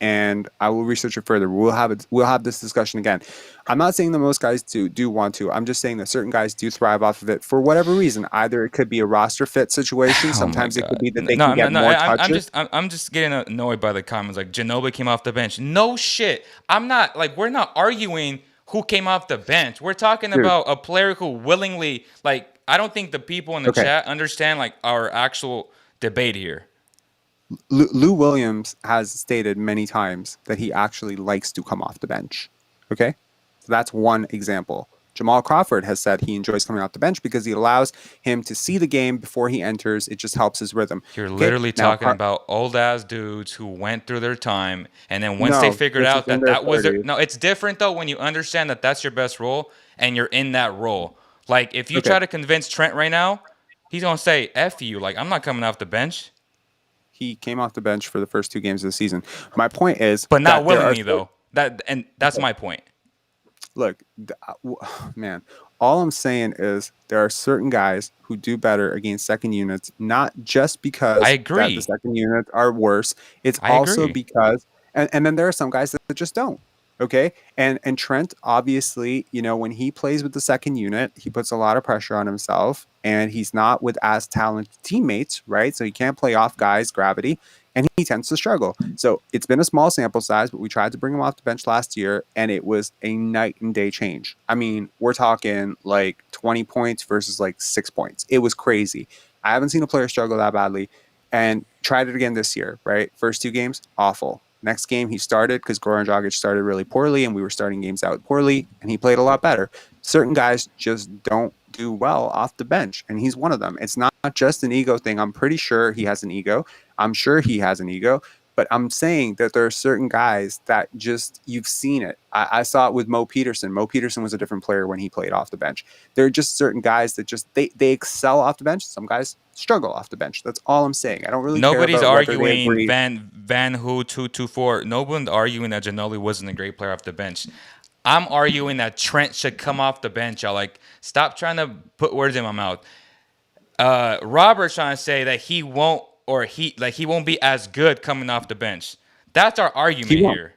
and I will research it further. We'll have this discussion again. I'm not saying that most guys do want to. I'm just saying that certain guys do thrive off of it for whatever reason. Either it could be a roster fit situation. Oh my Sometimes it could god! be that they No, can no, get no. more touches. I'm just getting annoyed by the comments. Like Ginobili came off the bench. No shit. I'm not like we're not arguing who came off the bench. We're talking Dude, about a player who willingly like. I don't think the people in the okay. chat understand like our actual debate here. Lou Williams has stated many times that he actually likes to come off the bench. Okay? So that's one example. Jamal Crawford has said he enjoys coming off the bench because he allows him to see the game before he enters. It just helps his rhythm. You're Okay? literally Now, talking about old ass dudes who went through their time, and then once they no, figured this is out in that their that was their 30s. no, it's different though when you understand that that's your best role and you're in that role. Like if you Okay. try to convince Trent right now, he's gonna say "F you." Like I'm not coming off the bench, He came off the bench for the first two games of the season. My point is but not that there are willingly though. That's my point. look, man, all I'm saying is there are certain guys who do better against second units, not just I because that the agree. second units are worse. It's I also agree. because, and then there are some guys that just don't. Okay, and Trent obviously, when he plays with the second unit, he puts a lot of pressure on himself, and he's not with as talented teammates, right? So he can't play off guys' gravity, and he tends to struggle. So it's been a small sample size, but we tried to bring him off the bench last year, and it was a night and day change. I mean, we're talking like 20 points versus like 6 points. It was crazy. I haven't seen a player struggle that badly, and tried it again this year, right? First two games, awful. Next game, he started because Goran Dragic started really poorly, and we were starting games out poorly, and he played a lot better. Certain guys just don't do well off the bench, and he's one of them. It's not just an ego thing. I'm pretty sure he has an ego. I'm sure he has an ego, but I'm saying that there are certain guys that just, you've seen it. I saw it with Mo Peterson. Mo Peterson was a different player when he played off the bench. There are just certain guys that just, they excel off the bench. Some guys struggle off the bench. That's all I'm saying. I don't really care Nobody's about whether they arguing agree. Van Who 224. No one's arguing that Ginobili wasn't a great player off the bench. I'm arguing that Trent should come off the bench. Y'all like stop trying to put words in my mouth. Robert's trying to say that he won't or he won't be as good coming off the bench. That's our He argument won't. here.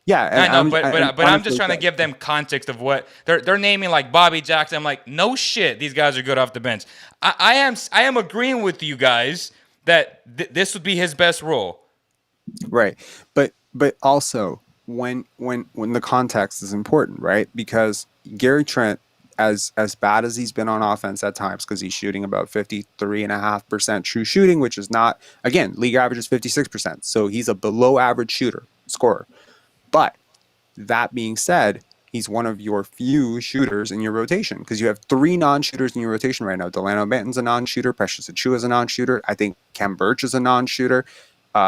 Yeah, I know, and but I'm just honestly, trying to give them context of what they're naming like Bobby Jackson. I'm like, no shit, these guys are good off the bench. I am agreeing with you guys that this would be his best role. right, but also when the context is important, right? Because Gary Trent, as bad as he's been on offense at times, because he's shooting about 53.5% true shooting, which is not, again, league average is 56%, so he's a below average scorer. But that being said, He's one of your few shooters in your rotation because you have 3 non-shooters in your rotation right now. Delano Banton's a non-shooter. Precious Achiuwa is a non-shooter. I think Kem Birch is a non-shooter.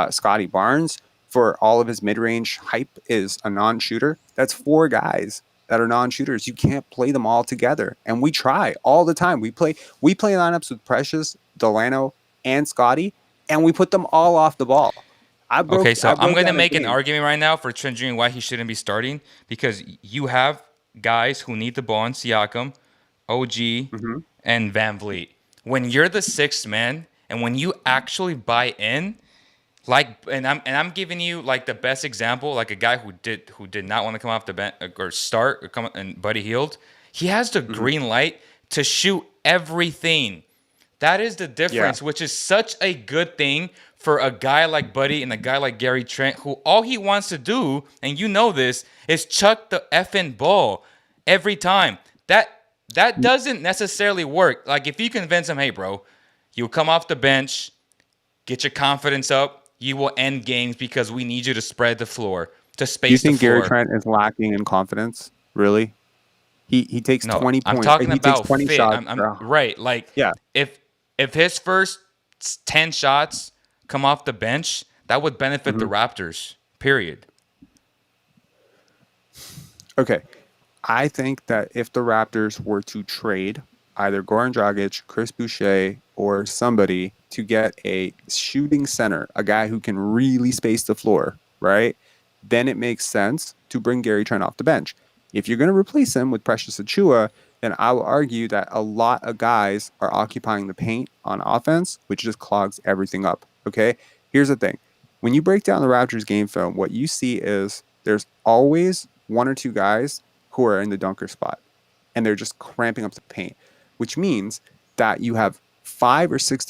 Scottie Barnes, for all of his mid-range hype, is a non-shooter. That's 4 guys that are non-shooters. You can't play them all together, and we try all the time. We play lineups with Precious, Delano, and Scottie, and we put them all off the ball. Okay, I so I'm broke going to down a make an game. argument right now for Trent Jr. why he shouldn't be starting because you have guys who need the ball in Siakam, OG, Mm-hmm. and Van Vliet. When you're the sixth man and when you actually buy in, like, and I'm giving you like the best example, like a guy who did not want to come off the bench or start or come and Buddy Hield, he has the Mm-hmm. green light to shoot everything. That is the Yeah. difference, which is such a good thing for a guy like Buddy and a guy like Gary Trent, who all he wants to do, and you know this, is chuck the effing ball every time. That doesn't necessarily work. Like if you convince him, hey bro, you come off the bench, get your confidence up, you will end games because we need you to spread the floor, to Do you space the think Gary floor. Trent is lacking in confidence? Really? He takes No, 20 I'm points. talking He takes about 20 fit. shots. I'm right. Like Yeah. if his first 10 shots come off the bench, that would benefit the Hmm. Raptors. Period. Okay. I think that if the Raptors were to trade either Goran Dragic, Chris Boucher, or somebody to get a shooting center, a guy who can really space the floor, right? Then it makes sense to bring Gary Trent off the bench. If you're going to replace him with Precious Achiuwa, then I will argue that a lot of guys are occupying the paint on offense, which just clogs everything up. Okay. Here's the thing. When you break down the Raptors game film, what you see is there's always 1 or 2 guys who are in the dunker spot and they're just cramping up the paint, which means that you have 5 or 6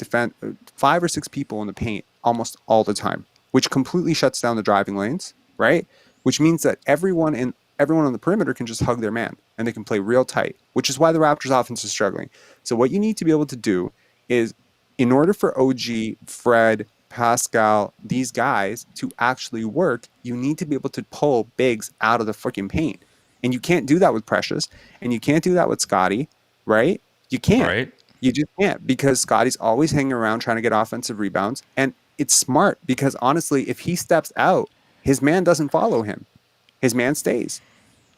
people in the paint almost all the time, which completely shuts down the driving lanes, right? Which means that everyone on the perimeter can just hug their man and they can play real tight, which is why the Raptors offense is struggling. So what you need to be able to do is, in order for OG, Fred, Pascal, these guys to actually work, you need to be able to pull bigs out of the freaking paint. And you can't do that with Precious, and you can't do that with Scottie, right? You can't. Right? You just can't because Scottie's always hanging around trying to get offensive rebounds. And it's smart because honestly, if he steps out, his man doesn't follow him. His man stays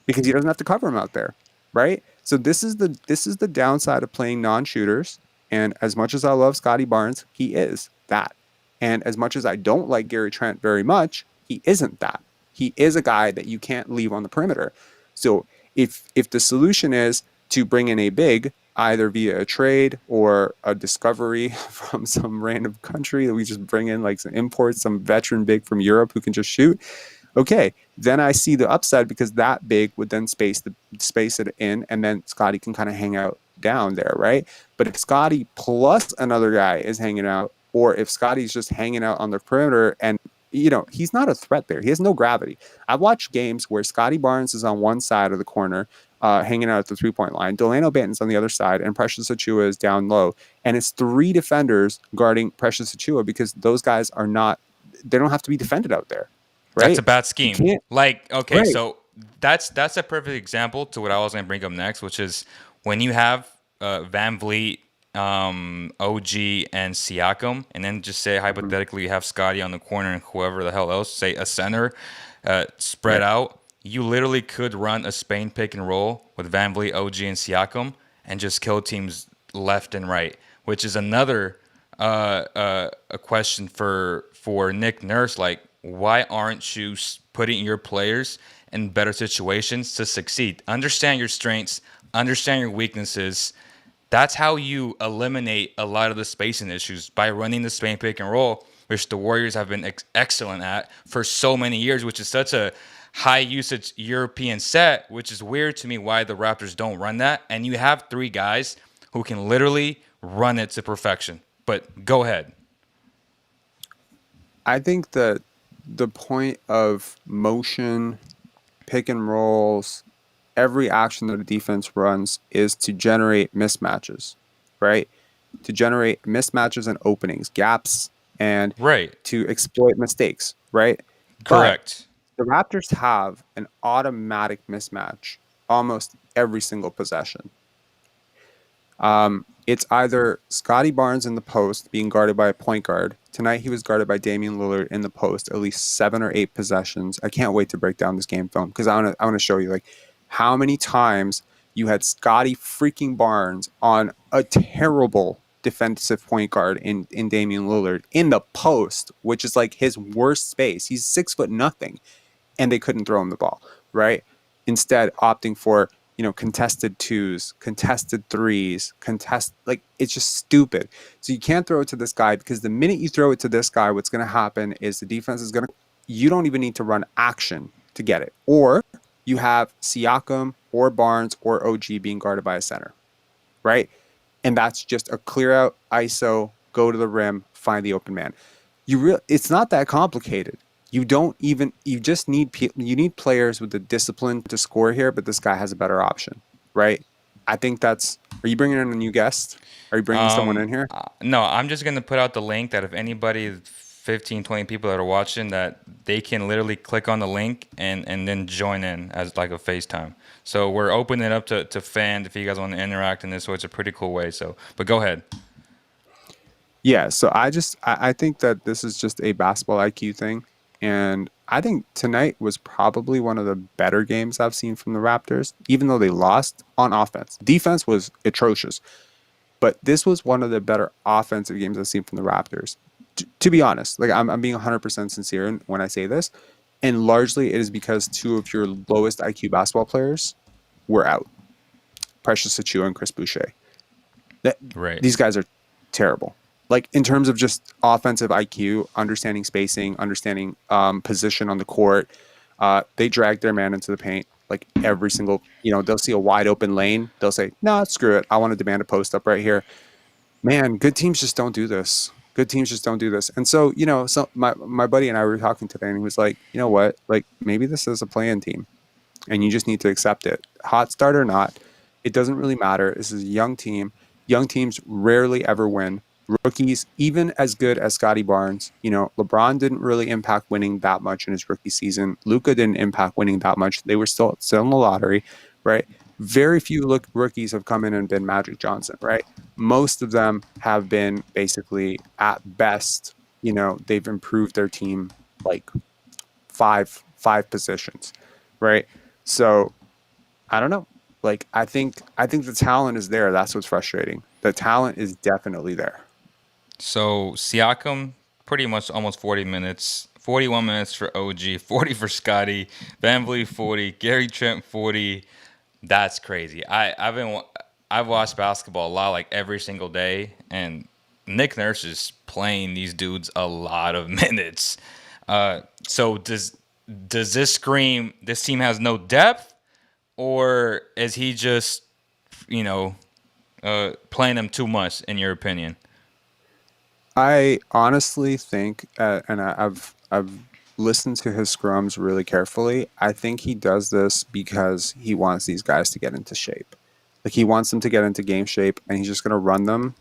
because he doesn't have to cover him out there, right? So this is the downside of playing non-shooters. And as much as I love Scottie Barnes, he is that. And as much as I don't like Gary Trent very much, he isn't that. He is a guy that you can't leave on the perimeter. So if the solution is to bring in a big, either via a trade or a discovery from some random country that we just bring in, like some imports, some veteran big from Europe who can just shoot, okay, then I see the upside because that big would then space it in, and then Scottie can kind of hang out down there, right? But if Scottie plus another guy is hanging out, or if Scottie's just hanging out on the perimeter and he's not a threat there. He has no gravity. I've watched games where Scottie Barnes is on one side of the corner, hanging out at the 3-point line. Delano Banton's on the other side, and Precious Achiuwa is down low. And it's 3 defenders guarding Precious Achiuwa because those guys they don't have to be defended out there. That's a Right? bad You scheme. can't. Like, okay, Right. so that's a perfect example to what I was going to bring up next, which is when you have Van Vliet, OG, and Siakam, and then just say Mhm. hypothetically you have Scotty on the corner and whoever the hell else, say a center, spread Right. out. You literally could run a Spain pick and roll with Van Vliet, OG, and Siakam, and just kill teams left and right, which is another a question for Nick Nurse. Like, why aren't you putting your players in better situations to succeed? Understand your strengths, understand your weaknesses. That's how you eliminate a lot of the spacing issues by running the Spain pick and roll, which the Warriors have been excellent at for so many years, which is such a high usage European set, which is weird to me why the Raptors don't run that. And you have 3 guys who can literally run it to perfection. But go ahead. I think that the point of motion, pick and rolls, every action that a defense runs is to generate mismatches, right? To generate mismatches and openings, gaps, and Right. to exploit mistakes, right? But Correct. the Raptors have an automatic mismatch almost every single possession. It's either Scottie Barnes in the post being guarded by a point guard. Tonight he was guarded by Damian Lillard in the post at least 7 or 8 possessions. I can't wait to break down this game film because I want to show you like how many times you had Scottie freaking Barnes on a terrible defensive point guard in Damian Lillard in the post, which is like his worst space. He's 6 foot nothing, and they couldn't throw him the ball, right? Instead, opting for contested twos, contested threes, like it's just stupid. So you can't throw it to this guy because the minute you throw it to this guy, what's going to happen is the defense is going to. You don't even need to run action to get it, or you have Siakam or Barnes or OG being guarded by a center, right? And that's just a clear out ISO, go to the rim, find the open man. It's not that complicated. You just need players with the discipline to score here, but this guy has a better option, right? I think that's. Are you bringing in a new guest? Are you bringing someone in here? No, I'm just gonna put out the link that if anybody, 15, 20 people that are watching, that they can literally click on the link and then join in as like a FaceTime. So we're opening it up to fans if you guys want to interact in this way. It's a pretty cool way. So, but go ahead. Yeah, so I think that this is just a basketball IQ thing, and I think tonight was probably one of the better games I've seen from the Raptors, even though they lost on offense. Defense was atrocious, but this was one of the better offensive games I've seen from the Raptors. To be honest, like I'm being 100% sincere when I say this, and largely it is because two of your lowest IQ basketball players were out, Precious Achiuwa and Chris Boucher. That Right. These guys are terrible. Like in terms of just offensive IQ, understanding spacing, understanding position on the court, they drag their man into the paint. Like every single, they'll see a wide open lane. They'll say, "No, screw it. I want to demand a post up right here." Man, good teams just don't do this. Good teams just don't do this. And so, so my buddy and I were talking today, and he was like, "You know what? Like maybe this is a play-in team, and you just need to accept it. Hot start or not, it doesn't really matter. This is a young team. Young teams rarely ever win. Rookies, even as good as Scottie Barnes, LeBron didn't really impact winning that much in his rookie season. Luka didn't impact winning that much. They were still in the lottery, right? Very few rookies have come in and been Magic Johnson, right? Most of them have been basically at best, they've improved their team like five positions, right? So I don't know. Like I think the talent is there. That's what's frustrating. The talent is definitely there. So Siakam, pretty much almost 40 minutes. 41 minutes for OG, 40 for Scotty, VanVleet 40, Gary Trent 40. That's crazy. I've watched basketball a lot, like every single day, and Nick Nurse is playing these dudes a lot of minutes. So does this scream this team has no depth, or is he just you know playing them too much in your opinion? I honestly think, and I've listened to his scrums really carefully. I think he does this because he wants these guys to get into shape. Like he wants them to get into game shape, and he's just going to run them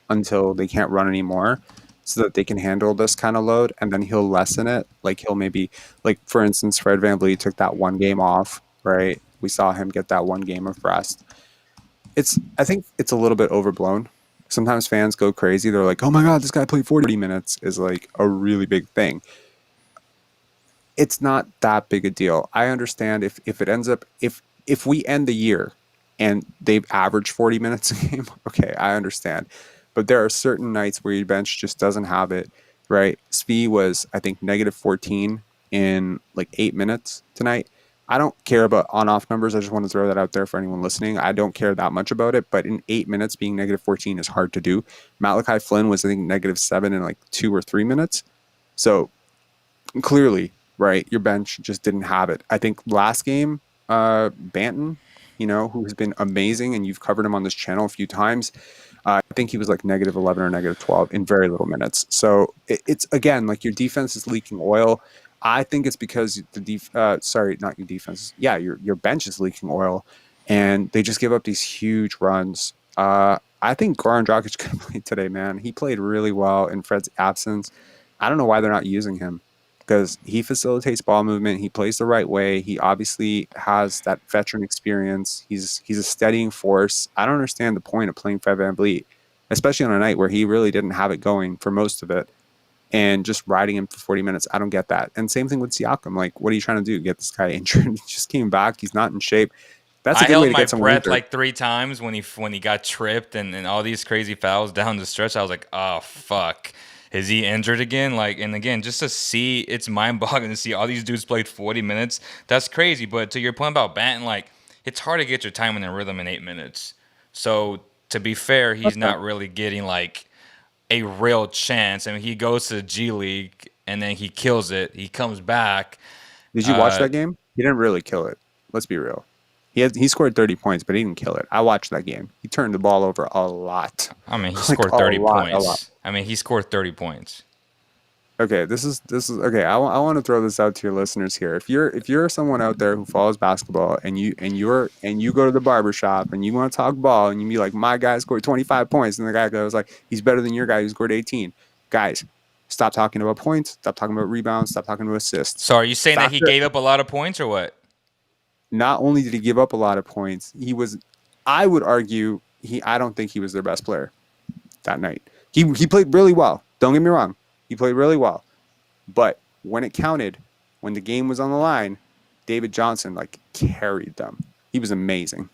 until they can't run anymore, so that they can handle this kind of load, and then he'll lessen it. Like he'll maybe, like for instance, Fred VanVleet took that one game off, right? We saw him get that one game of rest. I think it's a little bit overblown. Sometimes fans go crazy. They're like, "Oh my god, this guy played 40 minutes," is like a really big thing. It's not that big a deal. I understand if it ends up if we end the year and they've averaged 40 minutes a game, okay, I understand. But there are certain nights where your bench just doesn't have it, right? Svi was, I think, negative 14 in like 8 minutes tonight. I don't care about on-off numbers. I just want to throw that out there for anyone listening. I don't care that much about it, but in 8 minutes, being negative 14 is hard to do. Malachi Flynn was, I think, -7 in like 2 or 3 minutes. So clearly, right, your bench just didn't have it. I think last game, Banton, who has been amazing, and you've covered him on this channel a few times. I think he was like -11 or -12 in very little minutes. So it's again like your defense is leaking oil. I think it's because sorry, not your defense. Yeah, your bench is leaking oil, and they just give up these huge runs. I think Goran Dragic could play today, man. He played really well in Fred's absence. I don't know why they're not using him, because he facilitates ball movement. He plays the right way. He obviously has that veteran experience. He's a steadying force. I don't understand the point of playing Fred VanVleet, especially on a night where he really didn't have it going for most of it, and just riding him for 40 minutes. I don't get that. And same thing with Siakam. Like, what are you trying to do? Get this guy injured? He just came back. He's not in shape. That's a I good way held to my get someone breath injured. like 3 times when he got tripped and all these crazy fouls down the stretch. I was like, oh fuck. Is he injured again? Like, and again, just to see, it's mind-boggling to see all these dudes played 40 minutes. That's crazy. But to your point about Banton, like, it's hard to get your timing and rhythm in 8 minutes. So to be fair, he's Okay. not really getting like a real chance. I mean, he goes to the G League and then he kills it. He comes back. Did you watch Uh, that game? He didn't really kill it. Let's be real. He scored 30 points, but he didn't kill it. I watched that game. He turned the ball over a lot. I mean, he Like scored a 30 lot, a lot. points. I mean, he scored 30 points. Okay, this is okay. I want to throw this out to your listeners here. If you're someone out there who follows basketball and you go to the barber shop and you want to talk ball and you be like, my guy scored 25 points, and the guy goes like, he's better than your guy who scored 18. Guys, stop talking about points. Stop talking about rebounds. Stop talking about assists. So are you saying that he Factor. gave up a lot of points or what? Not only did he give up a lot of points, he was. I would argue I don't think he was their best player that night. He played really well. Don't get me wrong. He played really well. But when it counted, when the game was on the line, David Johnson like carried them. He was amazing.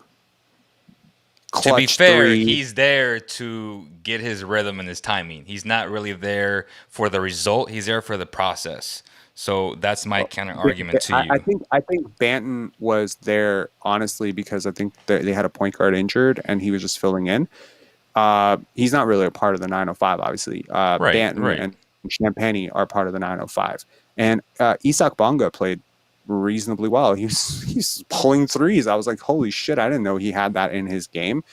To be Clutch fair, three. he's there to get his rhythm and his timing. He's not really there for the result. He's there for the process. So that's my counter argument to you. I think Banton was there honestly because I think they had a point guard injured and he was just filling in. He's not really a part of the 905, obviously. Right, Banton right. and Champagne are part of the 905. And Isak Bonga played reasonably well. He's pulling threes. I was like, holy shit, I didn't know he had that in his game.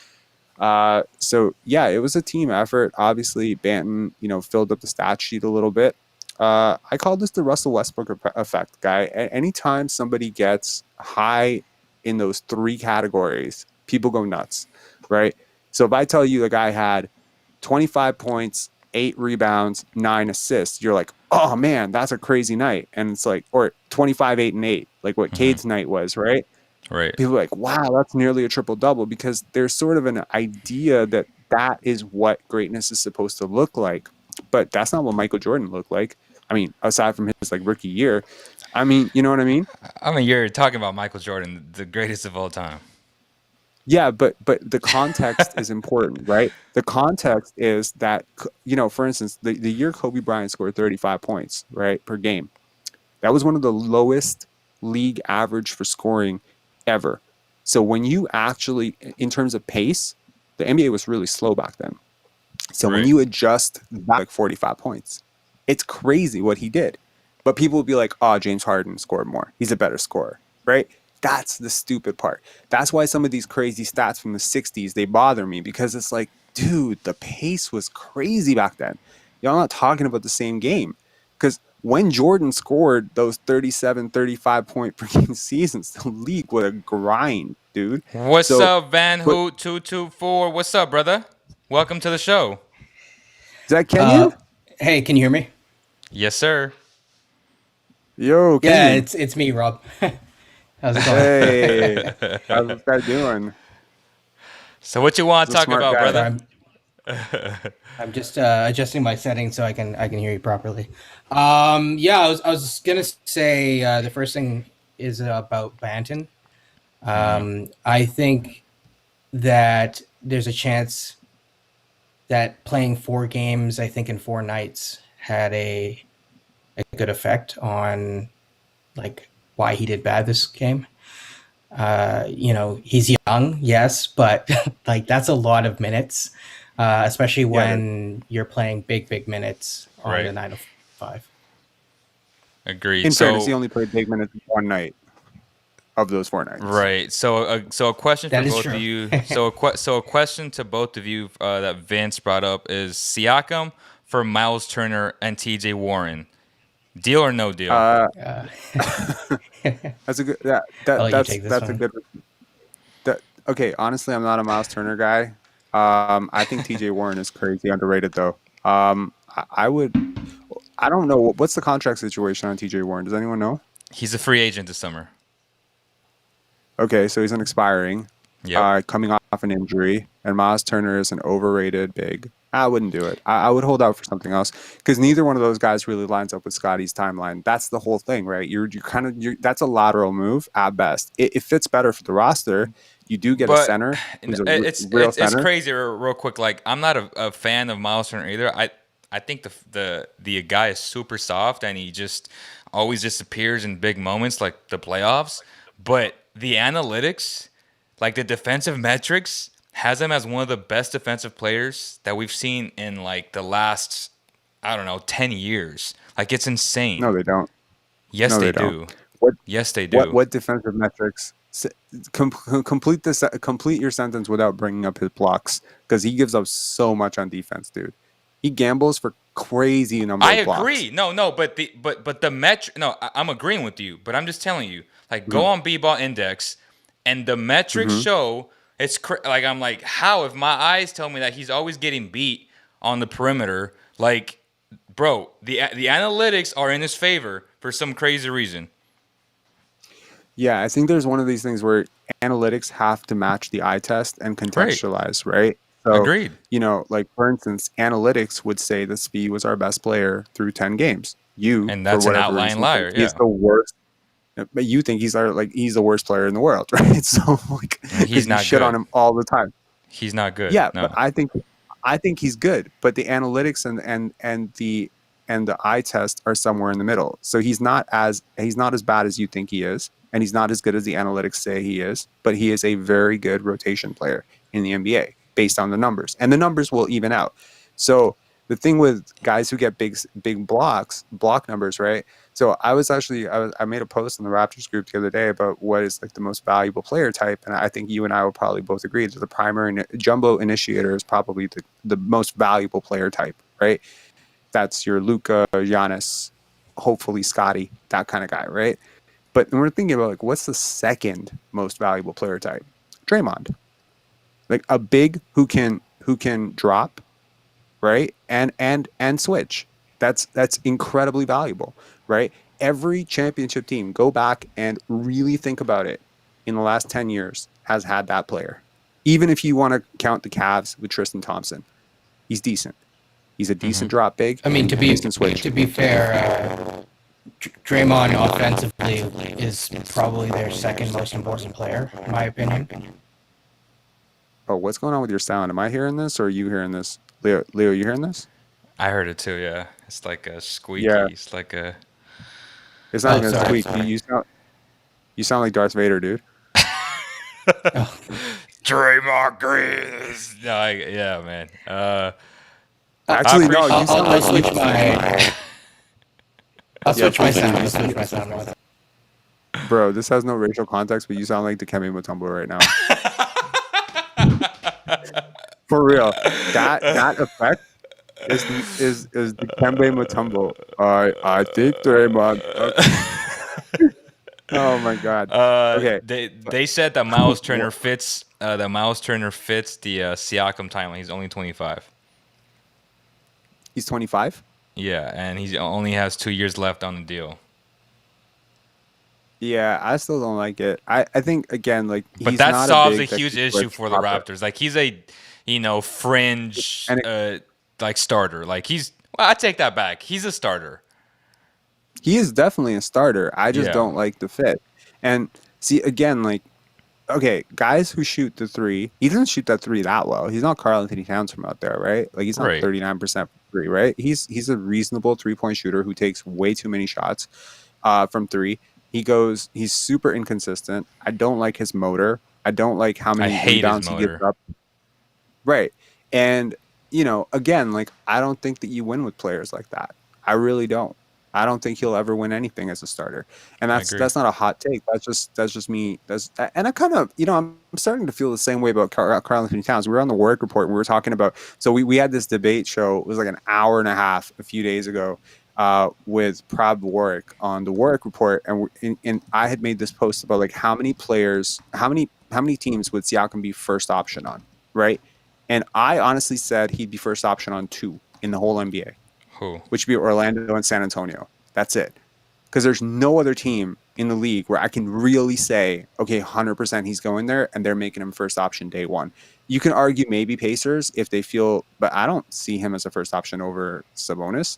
So yeah, it was a team effort. Obviously, Banton, filled up the stat sheet a little bit. I call this the Russell Westbrook effect, guy. Anytime somebody gets high in those three categories, people go nuts, right? So if I tell you the guy had 25 points, 8 rebounds, 9 assists, you're like, oh man, that's a crazy night. And it's like, or 25, 8, and 8, like what Cade's night was, right? Right. People are like, wow, that's nearly a triple double, because there's sort of an idea that that is what greatness is supposed to look like. But that's not what Michael Jordan looked like. I mean, aside from his like rookie year, I mean, you know what I mean? I mean, you're talking about Michael Jordan, the greatest of all time. Yeah, but the context is important, right? The context is that, for instance, the year Kobe Bryant scored 35 points, right, per game, that was one of the lowest league average for scoring ever. So when you actually, in terms of pace, the NBA was really slow back then. So when Right. you adjust that, like 45 points, it's crazy what he did. But people will be like, oh, James Harden scored more. He's a better scorer, right? That's the stupid part. That's why some of these crazy stats from the 60s, they bother me, because it's like, dude, the pace was crazy back then. Y'all not talking about the same game. Because when Jordan scored those 37, 35 point per game seasons, the league was a grind, dude. What's So, up, Van but Hoot 224? What's up, brother? Welcome to the show. is that Uh, Kenyon? hey, can you hear me? Yes, sir. Yo, Yeah, Kenyon. it's me, Rob. How's it going? Hey, how's this guy doing? So what you want He's to a talk smart about, guy. Sorry, brother? I'm just adjusting my settings so I can hear you properly. Yeah, I was gonna say the first thing is about Banton. I think that there's a chance that playing 4 games, I think in 4 nights, had a good effect on like why he did bad this game. He's young, yes, but like that's a lot of minutes, especially Yeah, when you're playing big minutes on Right. the 905. Agreed. in fairness, So he only played big minutes one night of those 4 nights. right. So a question for That is both of true. you. So a question to both of you that Vince brought up is Siakam for Miles Turner and T.J. Warren. Deal or no deal? Uh, Uh, that's a good. I'll let you take this That's a one. good. Okay, honestly, I'm not a Miles Turner guy. I think T.J. Warren is crazy underrated, though. I would. I don't know what's the contract situation on TJ Warren. Does anyone know? He's a free agent this summer. Okay, so he's an expiring, Yep. coming off an injury, and Miles Turner is an overrated big. I wouldn't do it. I would hold out for something else because neither one of those guys really lines up with Scottie's timeline. That's the whole thing, right? You're that's a lateral move at best. It fits better for the roster. You do get a But center who's a it's real it's center. crazy. Real quick, like I'm not a fan of Miles Turner either. I think the guy is super soft and he just always disappears in big moments like the playoffs. But the analytics, like the defensive metrics, has him as one of the best defensive players that we've seen in like the last, I don't know, 10 years. Like it's insane. No, they don't. Yes, No, they they don't. do. What Yes, they do. what defensive metrics? Complete your sentence without bringing up his blocks because he gives up so much on defense, dude. He gambles for crazy number I of blocks. agree. No, but the metric. No, I'm agreeing with you. But I'm just telling you, like, go Mhm. on B-Ball Index, and the metrics Mhm. show it's like I'm like, how if my eyes tell me that he's always getting beat on the perimeter? Like, bro, the analytics are in his favor for some crazy reason. Yeah, I think there's one of these things where analytics have to match the eye test and Right. contextualize, right? So, Agreed. like for instance, analytics would say that Speed was our best player through 10 games. You, And for that's an whatever outlying reason, liar. think he's Yeah. the worst. But you think he's the worst player in the world, right? So like, He's because you not shit on good. him all the time. He's not good. Yeah, but No. I think he's good. But the analytics and the eye test are somewhere in the middle. So he's not as bad as you think he is, and he's not as good as the analytics say he is. But he is a very good rotation player in the NBA based on the numbers, and the numbers will even out. So the thing with guys who get big block numbers, right? So I made a post in the Raptors group the other day about what is like the most valuable player type, and I think you and I will probably both agree that the primary jumbo initiator is probably the most valuable player type, right? That's your Luka, Giannis, hopefully Scottie, that kind of guy, right? But when we're thinking about like what's the second most valuable player type, Draymond, like a big who can drop, right? And switch. That's incredibly valuable, right? Every championship team, go back and really think about it, in the last 10 years has had that player. Even if you want to count the Cavs with Tristan Thompson, he's decent. He's a decent drop big. I mean, decent switch. to be fair, Draymond offensively is probably their second most important player, in my opinion. Oh, what's going on with your sound? Am I hearing this or are you hearing this? Leo, you hearing this? I heard it too. Yeah. It's like a squeaky. Yeah. It's like a. It's not Oh, even a sorry, squeak. You sound like Darth Vader, dude. Oh, Draymond Green. No, yeah, man. Actually, no. appreciate- You sound I'll like switch my. I'll switch my please sound. do. I'll switch my sound. Bro, this has no racial context, but you sound like Dikembe Mutombo right now. For real. That effect is Dikembe Mutombo. I think Draymond. Okay. Oh my god. Okay. They said that Miles Turner fits. That Miles Turner fits the Siakam timeline. He's only 25. He's 25? Yeah, and he only has 2 years left on the deal. Yeah, I still don't like it. I think again, like But he's that not solves a big that huge can issue switch for the proper. Raptors. Like he's a, fringe, And like starter. Like well, I take that back. He's a starter. he is definitely a starter. I just Yeah. don't like the fit. And see, again, like, okay, guys who shoot the three, he doesn't shoot that three that well. He's not Karl Anthony Towns from out there, right? Like he's not Right. 39% from three, right? He's a reasonable 3-point shooter who takes way too many shots from three. He's super inconsistent. I don't like his motor. I don't like how many hate his rebounds he gives motor. up. Right. And, again, like I don't think that you win with players like that. I really don't. I don't think he'll ever win anything as a starter. And agree. that's not a hot take. That's just me. And I kind of, I'm starting to feel the same way about Karl Anthony Towns. We were on the Warwick Report and we were talking about, so we had this debate show. It was like an hour and a half a few days ago with Prab Warwick on the Warwick Report. And I had made this post about like how many teams would Siakam be first option on, right? And I honestly said he'd be first option on 2 in the whole NBA. Who? which would be Orlando and San Antonio. That's it. Because there's no other team in the league where I can really say, okay, 100% he's going there, and they're making him first option day one. You can argue maybe Pacers if they feel, but I don't see him as a first option over Sabonis.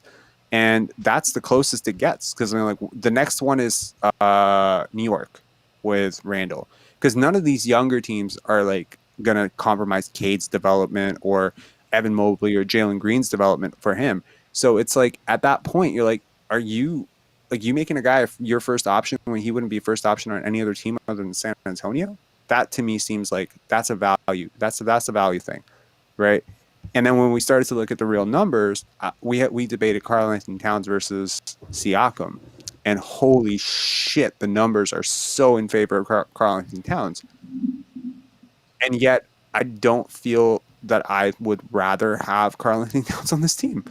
And that's the closest it gets, because like the next one is New York with Randall, because none of these younger teams are like gonna compromise Cade's development or Evan Mobley or Jalen Green's development for him. So it's like at that point you're like, are you like you making a guy your first option when he wouldn't be first option on any other team other than San Antonio? That to me seems like that's a value. That's a value thing, right? And then when we started to look at the real numbers, we debated Karl-Anthony Towns versus Siakam, and holy shit, the numbers are so in favor of Karl-Anthony Towns. And yet, I don't feel that I would rather have Karl-Anthony Towns on this team.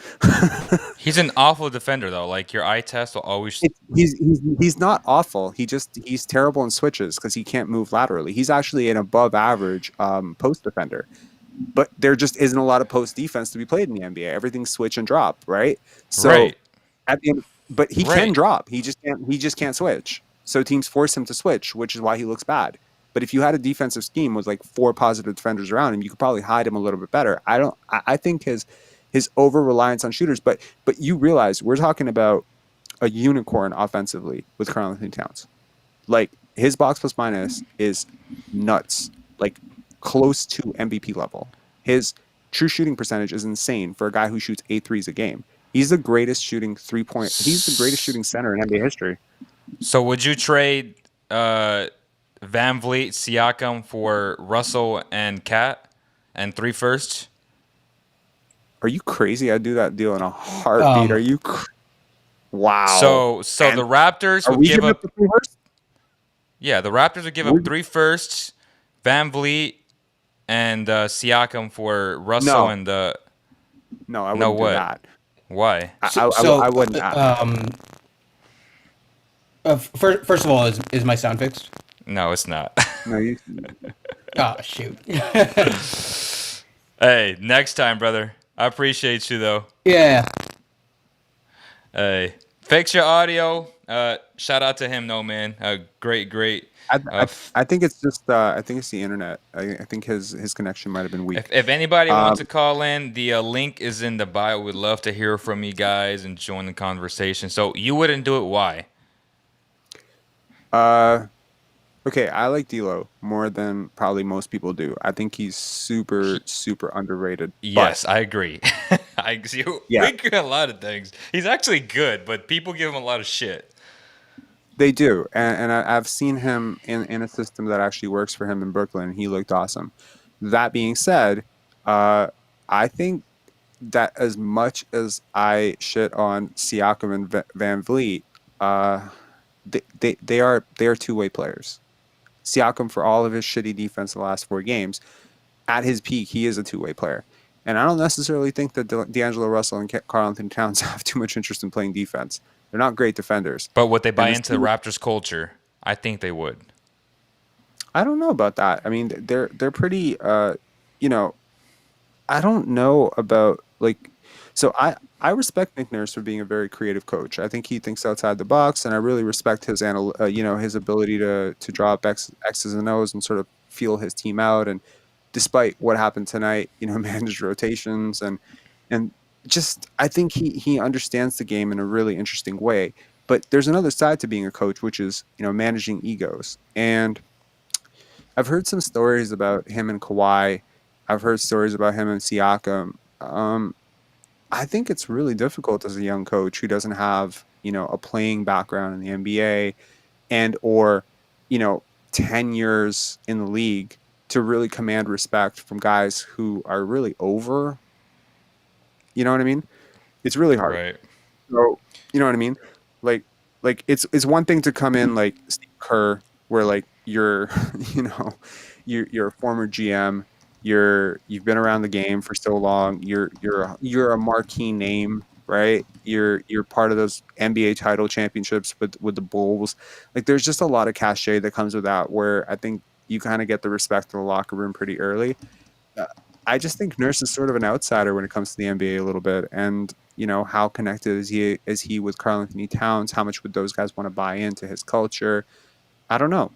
He's an awful defender, though. Like, your eye test will always. He's not awful. He's terrible in switches because he can't move laterally. He's actually an above average post defender. But there just isn't a lot of post defense to be played in the NBA. Everything's switch and drop, right? So Right. at the end, but he Right. can drop. He just can't switch. So teams force him to switch, which is why he looks bad. But if you had a defensive scheme with like 4 positive defenders around him, you could probably hide him a little bit better. I think his over reliance on shooters, but you realize we're talking about a unicorn offensively with Karl-Anthony Towns. Like his box plus minus is nuts. Like close to MVP level. His true shooting percentage is insane for a guy who shoots 8 threes a game. He's the greatest shooting 3-point. He's the greatest shooting center in NBA history. So would you trade Van Vliet, Siakam for Russell and Cat and 3 firsts? Are you crazy? I'd do that deal in a heartbeat. Are you? Wow. So And the Raptors are would we give giving up. the 3 firsts? Yeah, the Raptors would give up 3 firsts, Van Vliet, and Siakam for Russell No. and the. No, I wouldn't do what? that. Why? I wouldn't. First of all, is my sound fixed? No, it's not. No, you. Oh shoot. Hey, next time, brother. I appreciate you though. Yeah. Hey, fix your audio. Shout out to him, though, man. Great. I think it's just. I think it's the internet. I think his connection might have been weak. If anybody wants to call in, the link is in the bio. We'd love to hear from you guys and join the conversation. So you wouldn't do it. Why? Okay, I like D'Lo more than probably most people do. I think he's super underrated. Yes, I agree. We agree on a lot of things. He's actually good, but people give him a lot of shit. They do, and I've seen him in a system that actually works for him in Brooklyn. He looked awesome. That being said, I think that as much as I shit on Siakam and Van Vliet, they are two-way players. Siakam, for all of his shitty defense in the last 4 games, at his peak, he is a two-way player. And I don't necessarily think that D'Angelo Russell and Karl-Anthony Towns have too much interest in playing defense. They're not great defenders. But would they buy into the Raptors culture? I think they would. I don't know about that. I mean, they're pretty, I don't know about, like, so I respect Nick Nurse for being a very creative coach. I think he thinks outside the box, and I really respect his his ability to draw up X's and O's and sort of feel his team out. And despite what happened tonight, manage rotations and just I think he understands the game in a really interesting way. But there's another side to being a coach, which is managing egos. And I've heard some stories about him and Kawhi. I've heard stories about him and Siakam. I think it's really difficult as a young coach who doesn't have, a playing background in the NBA and or, 10 years in the league to really command respect from guys who are really over. You know what I mean? It's really hard. Right. So, you know what I mean? Like it's one thing to come in like Steve Kerr, where like you're, you're a former GM. You've been around the game for so long. You're a marquee name, right? You're part of those NBA title championships with the Bulls. Like there's just a lot of cachet that comes with that. Where I think you kind of get the respect of the locker room pretty early. I just think Nurse is sort of an outsider when it comes to the NBA a little bit. And, how connected is he with Karl Anthony Towns? How much would those guys want to buy into his culture? I don't know.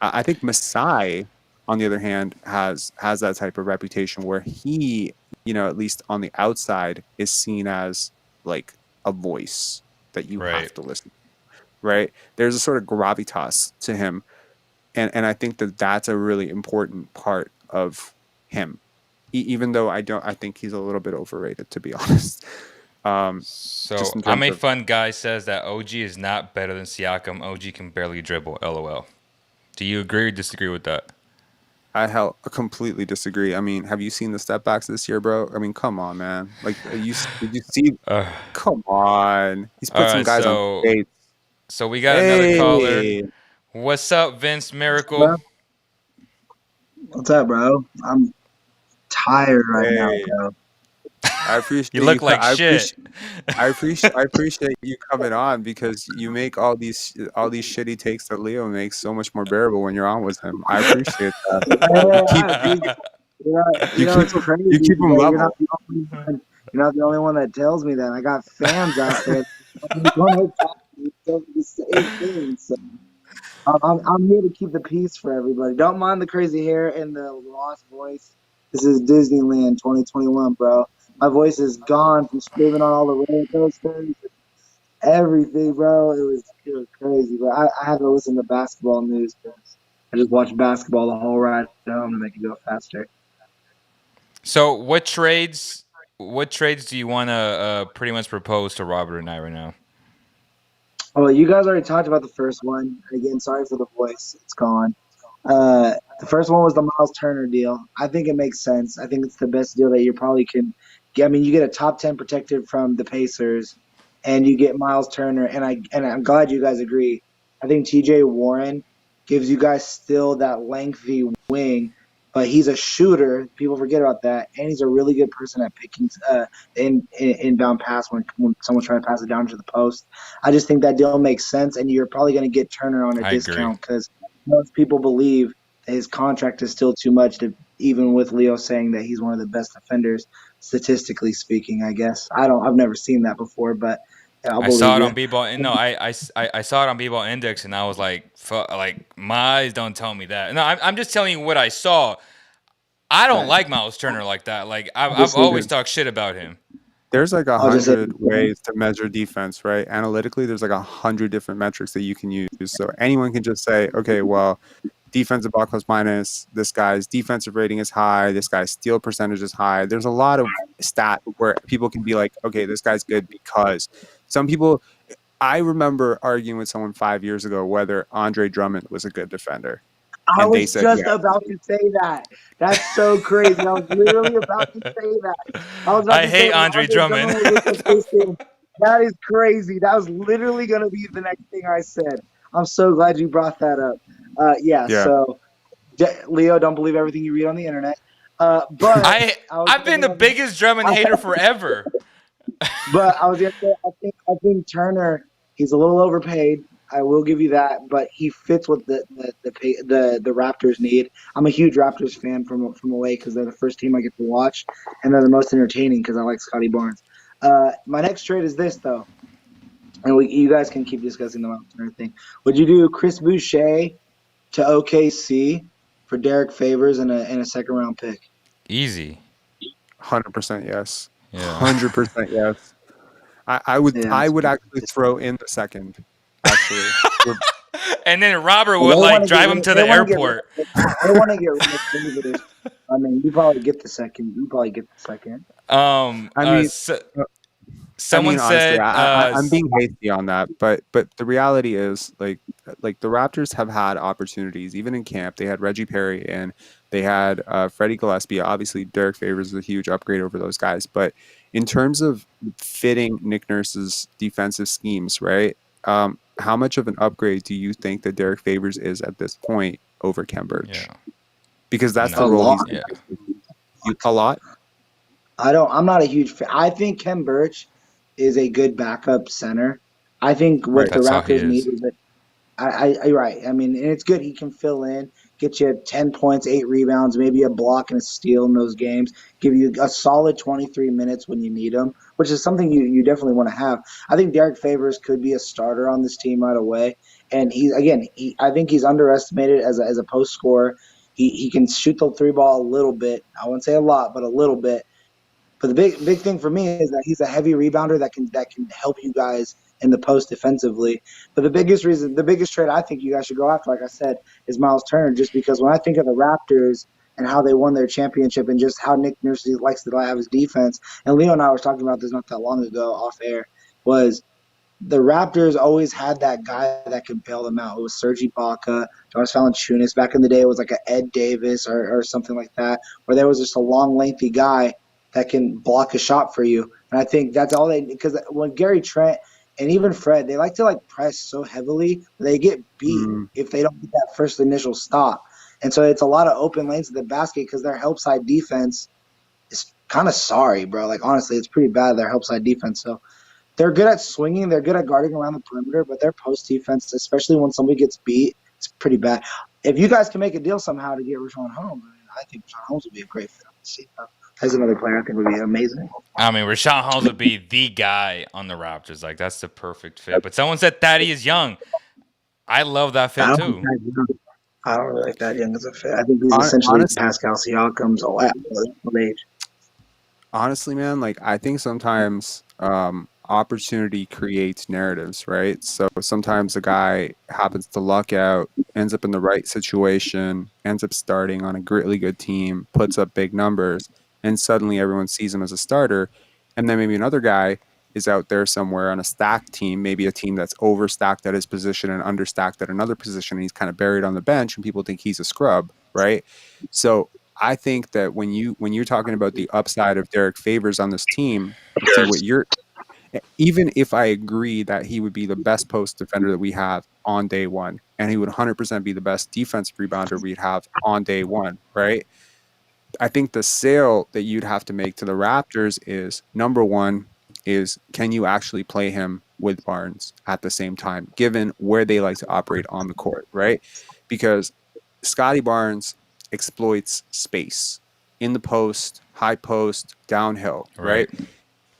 I think Masai, on the other hand, has that type of reputation where he, at least on the outside, is seen as like a voice that you have Right. to listen to, right? There's a sort of gravitas to him. And I think that that's a really important part of him. Even though I think he's a little bit overrated, to be honest. Just So in I'm terms a of, fun guy says that OG is not better than Siakam. OG can barely dribble. LOL. Do you agree or disagree with that? I completely disagree. I mean, have you seen the step backs this year, bro? I mean, come on, man. Like, did you see? Uh, Come on, he's all put some right. guys on So skates. so we got another caller. Hey, What's up, Vince Miracle? Bro, what's up, bro? I'm tired right now, hey, bro. I appreciate You you. look like shit. I appreciate you coming on because you make all these shitty takes that Leo makes so much more bearable when you're on with him. I appreciate that. You keep Yeah, dude, you keep it's crazy, you keep him but level. you're not the only one that tells me that. I got fans out there that don't tell me the same thing. So I'm here to keep the peace for everybody. Don't mind the crazy hair and the lost voice. This is Disneyland 2021, bro. My voice is gone from screaming on all the roller coasters. Everything, bro. It was crazy, but I had to listen to basketball news because I just watched basketball the whole ride home to make it go faster. So what trades do you want to pretty much propose to Robert and I right now? Oh, you guys already talked about the first one. Again, sorry for the voice; it's gone. The first one was the Miles Turner deal. I think it makes sense. I think it's the best deal that you probably can get. I mean, you get a top 10 protected from the Pacers, and you get Miles Turner. And I'm glad you guys agree. I think T.J. Warren gives you guys still that lengthy wing, but he's a shooter. People forget about that, and he's a really good person at picking inbound pass when someone's trying to pass it down to the post. I just think that deal makes sense, and you're probably going to get Turner on a I agree. discount because most people believe that his contract is still too much to even with Leo saying that he's one of the best defenders statistically speaking. I guess I've never seen that before, but I'll I saw believe it you. on B-ball, and no, I saw it on B-ball Index, and I was like, like my eyes don't tell me that. No, I'm just telling you what I saw. I don't Right. like Miles Turner like that. Like I'll I've just leave always it. talked shit about him. There's like I'll just say 100 ways to measure defense, right? Analytically, there's like 100 different metrics that you can use. So anyone can just say, okay, well, defensive ball plus minus, this guy's defensive rating is high, this guy's steal percentage is high. There's a lot of stat where people can be like, okay, this guy's good because some people. I remember arguing with someone 5 years ago whether Andre Drummond was a good defender, I and they was said, just yeah, about to say that. That's so crazy. I was literally about to say that. I was about I to say hate when Andre Andre Drummond. Drummond was with the Pistons. That is crazy. That was literally going to be the next thing I said. I'm so glad you brought that up. Yeah. yeah. So Leo, don't believe everything you read on the internet. But I I was I've been the gonna, biggest Drummond hater forever. but I was gonna say I think Turner he's a little overpaid. I will give you that, but he fits what the Raptors need. I'm a huge Raptors fan from away because they're the first team I get to watch, and they're the most entertaining because I like Scottie Barnes. My next trade is this though, and you guys can keep discussing the Miles Turner thing. Would you do Chris Boucher to OKC for Derek Favors and a second round pick? Easy. 100% yes. Yeah. 100% yes. I would Yeah, I would actually throw in the second. Actually, And then Robert they would want like to get drive him rid. to They the want to get rid. airport. They want to get rid of Favors. I mean, you probably get the second. You probably get the second. Um. I Uh. mean, So, uh, someone honestly, said. I'm being hasty on that, but the reality is like the Raptors have had opportunities even in camp. They had Reggie Perry and they had Freddie Gillespie. Obviously, Derek Favors is a huge upgrade over those guys, but in terms of fitting Nick Nurse's defensive schemes, right? How much of an upgrade do you think that Derek Favors is at this point over Kem Birch? Yeah. Because that's the A No. role lot. he's Yeah. a lot. I don't. I'm not a huge fan. I think Kem Birch is a good backup center. I think what Right. the That's all he Raptors need is. is that you're right. I mean, and it's good he can fill in. get you 10 points, 8 rebounds, maybe a block and a steal in those games, give you a solid 23 minutes when you need them, which is something you definitely want to have. I think Derek Favors could be a starter on this team right away. And I think he's underestimated as a post scorer. He can shoot the three ball a little bit. I wouldn't say a lot, but a little bit. But the big thing for me is that he's a heavy rebounder that can help you guys in the post defensively. But the biggest trade I think you guys should go after, like I said, is Miles Turner. Just because when I think of the Raptors and how they won their championship and just how Nick Nurse likes to have his defense, and Leo and I were talking about this not that long ago off air, was the Raptors always had that guy that could bail them out. It was Serge Ibaka, Jonas Valanciunas. Back in the day, it was like an Ed Davis or something like that, where there was just a long, lengthy guy that can block a shot for you. And I think that's all they – because when Gary Trent and even Fred, they like to like press so heavily, they get beat if they don't get that first initial stop. And so it's a lot of open lanes to the basket because their help side defense is kind of sorry, bro. Like, honestly, it's pretty bad, their help side defense. So they're good at swinging. They're good at guarding around the perimeter, but their post defense, especially when somebody gets beat, it's pretty bad. If you guys can make a deal somehow to get Rashawn Holmes, I think Rashawn Holmes would be a great fit on the team. As another player, I think would be amazing. I mean, Rashawn Holmes would be the guy on the Raptors. Like, that's the perfect fit. But someone said Thaddeus Young. I love that fit, too. I don't really like that young as a fit. I think he's essentially Pascal Siakam's old age. Honestly, man, like I think sometimes opportunity creates narratives, right? So sometimes a guy happens to luck out, ends up in the right situation, ends up starting on a really good team, puts up big numbers, and suddenly everyone sees him as a starter. And then maybe another guy is out there somewhere on a stacked team, maybe a team that's overstacked at his position and understacked at another position, and he's kind of buried on the bench, and people think he's a scrub, right? So I think that when you're talking about the upside of Derek Favors on this team, see what you're. Even if I agree that he would be the best post defender that we have on day one, and he would 100% be the best defensive rebounder we'd have on day one, right? I think the sale that you'd have to make to the Raptors is, number one, is can you actually play him with Barnes at the same time, given where they like to operate on the court, right? Because Scottie Barnes exploits space in the post, high post, downhill, right?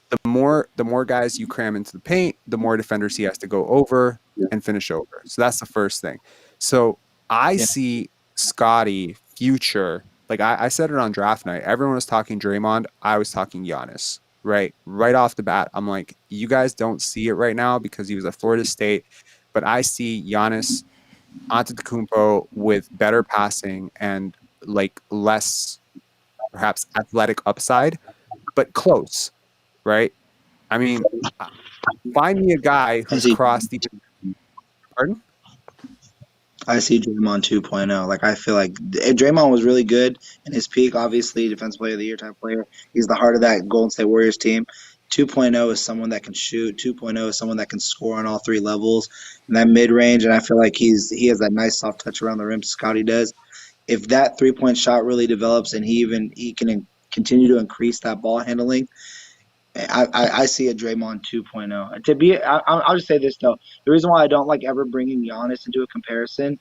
The more guys you cram into the paint, the more defenders he has to go over and finish over. So that's the first thing. So I see Scottie future, like I said it on draft night. Everyone was talking Draymond. I was talking Giannis, right off the bat. I'm like, you guys don't see it right now because he was at Florida State, but I see Giannis Antetokounmpo with better passing and like less perhaps athletic upside, but close. Right? I mean, find me a guy who's crossed the. Pardon? I see Draymond 2.0. Like, I feel like Draymond was really good in his peak, obviously, Defensive Player of the Year type player. He's the heart of that Golden State Warriors team. 2.0 is someone that can shoot. 2.0 is someone that can score on all three levels in that mid-range, and I feel like he has that nice soft touch around the rim, Scottie does. If that three-point shot really develops and he can continue to increase that ball handling, I see a Draymond 2.0. I'll just say this, though. The reason why I don't like ever bringing Giannis into a comparison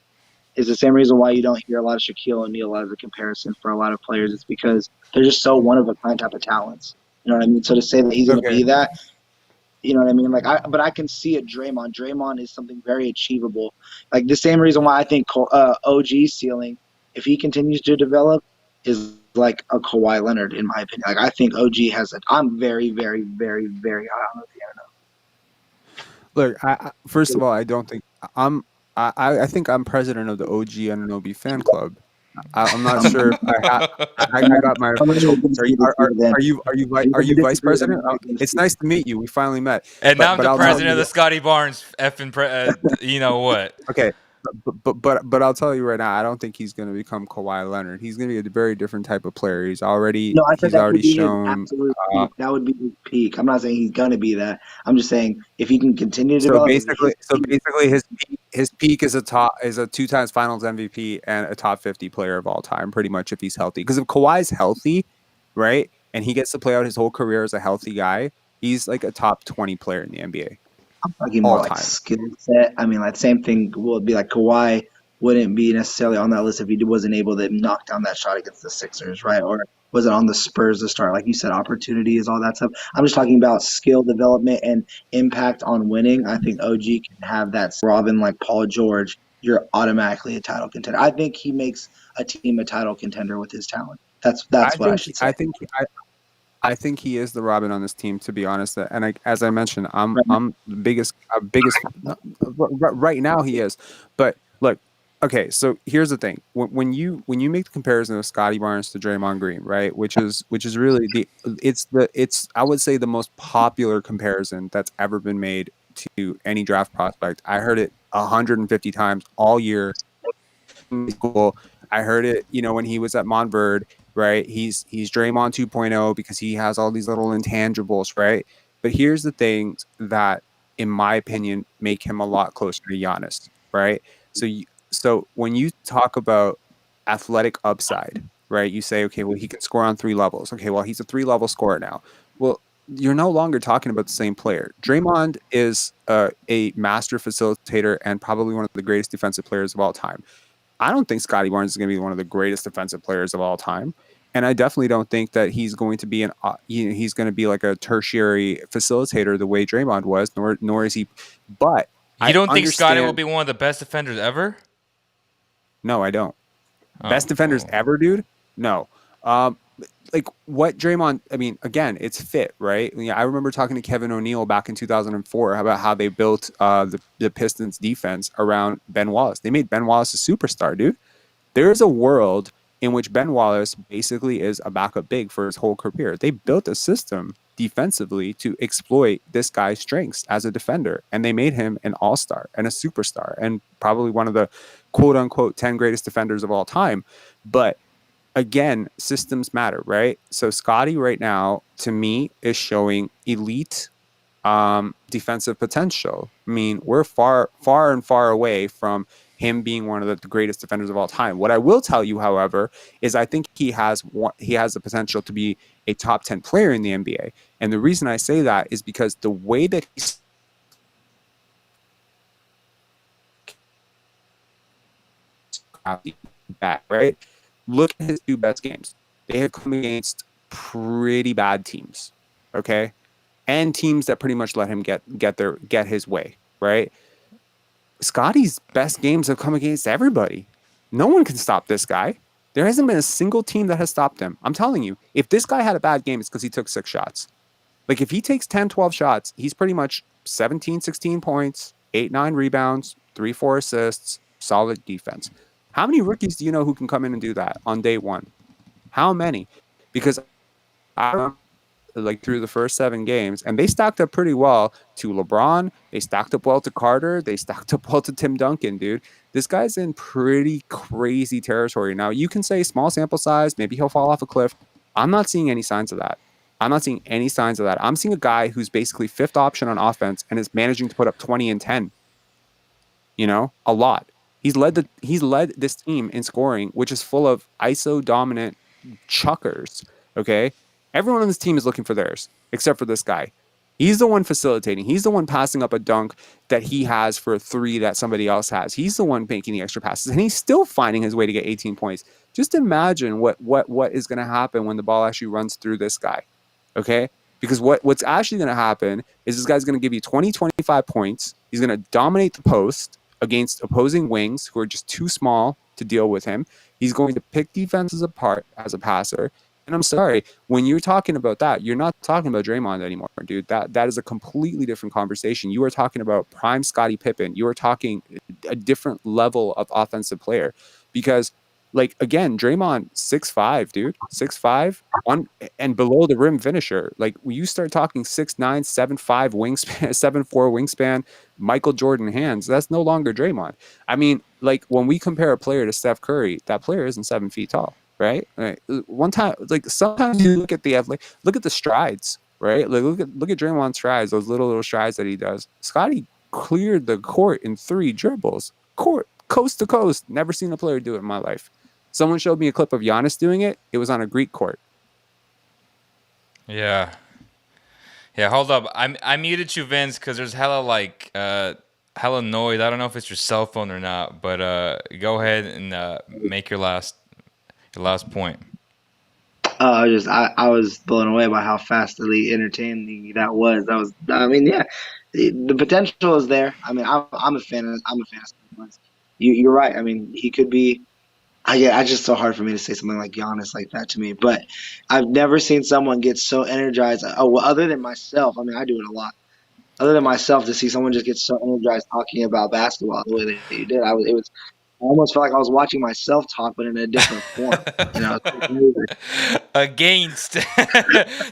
is the same reason why you don't hear a lot of Shaquille O'Neal as a comparison for a lot of players. It's because they're just so one-of-a-kind type of talents. You know what I mean? So to say that he's going to be that, you know what I mean? But I can see it. Draymond. Draymond is something very achievable. Like the same reason why I think OG's ceiling, if he continues to develop, is like a Kawhi Leonard, in my opinion. Like I think OG has it. I'm very, very, very, very high on the piano. Look, first of all, I don't think I think I'm president of the OG Anunoby fan club. I'm not sure if I got my official. Are you vice president? It's nice to meet you. We finally met. And now I'm the president of the Scottie Barnes you know what? Okay. But I'll tell you right now, I don't think he's going to become Kawhi Leonard. He's going to be a very different type of player. He's already shown. That would be his peak. I'm not saying he's going to be that. I'm just saying if he can continue to develop. So basically, his peak is a 2 times Finals MVP and a top 50 player of all time, pretty much if he's healthy. Because if Kawhi's healthy, right, and he gets to play out his whole career as a healthy guy, he's like a top 20 player in the NBA. I'm talking more like skill set. I mean, like same thing will be like Kawhi wouldn't be necessarily on that list if he wasn't able to knock down that shot against the Sixers, right? Or was it on the Spurs to start? Like you said, opportunities, all that stuff. I'm just talking about skill development and impact on winning. I think OG can have that. Robin, like Paul George, you're automatically a title contender. I think he makes a team a title contender with his talent. That's I what I think should say. I think he is the Robin on this team, to be honest. And as I mentioned, Right. I'm the biggest right now he is. But look, okay, so here's the thing: when you make the comparison of Scottie Barnes to Draymond Green, right? Which is really it's I would say the most popular comparison that's ever been made to any draft prospect. I heard it 150 times all year. Cool. I heard it, when he was at Montverde, right? He's Draymond 2.0 because he has all these little intangibles, right? But here's the things that, in my opinion, make him a lot closer to Giannis, right? So when you talk about athletic upside, right? You say, okay, well, he can score on 3 levels. Okay, well, he's a 3-level scorer now. Well, you're no longer talking about the same player. Draymond is a master facilitator and probably one of the greatest defensive players of all time. I don't think Scottie Barnes is going to be one of the greatest defensive players of all time, and I definitely don't think that he's going to be he's going to be like a tertiary facilitator the way Draymond was. Nor is he. But You I don't think Scottie will understand. be one of the best defenders ever? No, I don't. Oh, Best defenders ever, dude. No. Um, like what Draymond, I mean, again, it's fit, right? I remember talking to Kevin O'Neill back in 2004 about how they built the Pistons defense around Ben Wallace. They made Ben Wallace a superstar, dude. There is a world in which Ben Wallace basically is a backup big for his whole career. They built a system defensively to exploit this guy's strengths as a defender, and they made him an all-star and a superstar and probably one of the quote-unquote 10 greatest defenders of all time. But again, systems matter, right? So Scottie right now, to me, is showing elite defensive potential. I mean, we're far and far away from him being one of the greatest defenders of all time. What I will tell you, however, is I think he has the potential to be a top 10 player in the NBA. And the reason I say that is because the way that he's back, right? Look at his 2 best games. They have come against pretty bad teams, okay? And teams that pretty much let him get his way, right? Scottie's best games have come against everybody. No one can stop this guy. There hasn't been a single team that has stopped him. I'm telling you, if this guy had a bad game, it's because he took 6 shots. Like if he takes 10, 12 shots, he's pretty much 17, 16 points, 8, 9 rebounds, 3, 4 assists, solid defense. How many rookies do you know who can come in and do that on day one? How many? Because I like through the first 7 games, and they stacked up pretty well to LeBron. They stacked up well to Carter. They stacked up well to Tim Duncan, dude. This guy's in pretty crazy territory. Now, you can say small sample size, maybe he'll fall off a cliff. I'm not seeing any signs of that. I'm seeing a guy who's basically 5th option on offense and is managing to put up 20 and 10. A lot. He's led this team in scoring, which is full of ISO dominant chuckers. Okay. Everyone on this team is looking for theirs, except for this guy. He's the one facilitating. He's the one passing up a dunk that he has for a 3 that somebody else has. He's the one making the extra passes, and he's still finding his way to get 18 points. Just imagine what is going to happen when the ball actually runs through this guy, okay? Because what's actually going to happen is this guy's going to give you 20, 25 points. He's going to dominate the post against opposing wings who are just too small to deal with him. He's going to pick defenses apart as a passer. And I'm sorry, when you're talking about that, you're not talking about Draymond anymore, dude. That is a completely different conversation. You are talking about prime Scottie Pippen. You are talking a different level of offensive player. Because, like, again, Draymond, 6'5", dude. 6'5", on and below the rim finisher. Like, when you start talking 6'9", 7'5" wingspan, 7'4" wingspan, Michael Jordan hands, that's no longer Draymond. I mean, like, when we compare a player to Steph Curry, that player isn't 7 feet tall. Right? One time, like sometimes you look at the strides, right? Like look at Draymond's strides, those little strides that he does. Scottie cleared the court in 3 dribbles, coast to coast. Never seen a player do it in my life. Someone showed me a clip of Giannis doing it. It was on a Greek court. Yeah. Yeah, hold up. I muted you, Vince, because there's hella like hella annoyed. I don't know if it's your cell phone or not, but go ahead and make your last point. I was blown away by how fastly entertaining that was. That was, I mean, yeah, the potential is there. I mean, I'm a fan of Scottie Barnes. You're right. I mean, he could be. Yeah, it's just so hard for me to say something like Giannis like that to me. But I've never seen someone get so energized. Oh, well, other than myself, I mean, I do it a lot. Other than myself, to see someone just get so energized talking about basketball the way that you did, it was. I almost felt like I was watching myself talk, but in a different form. You know, it's amazing. Against.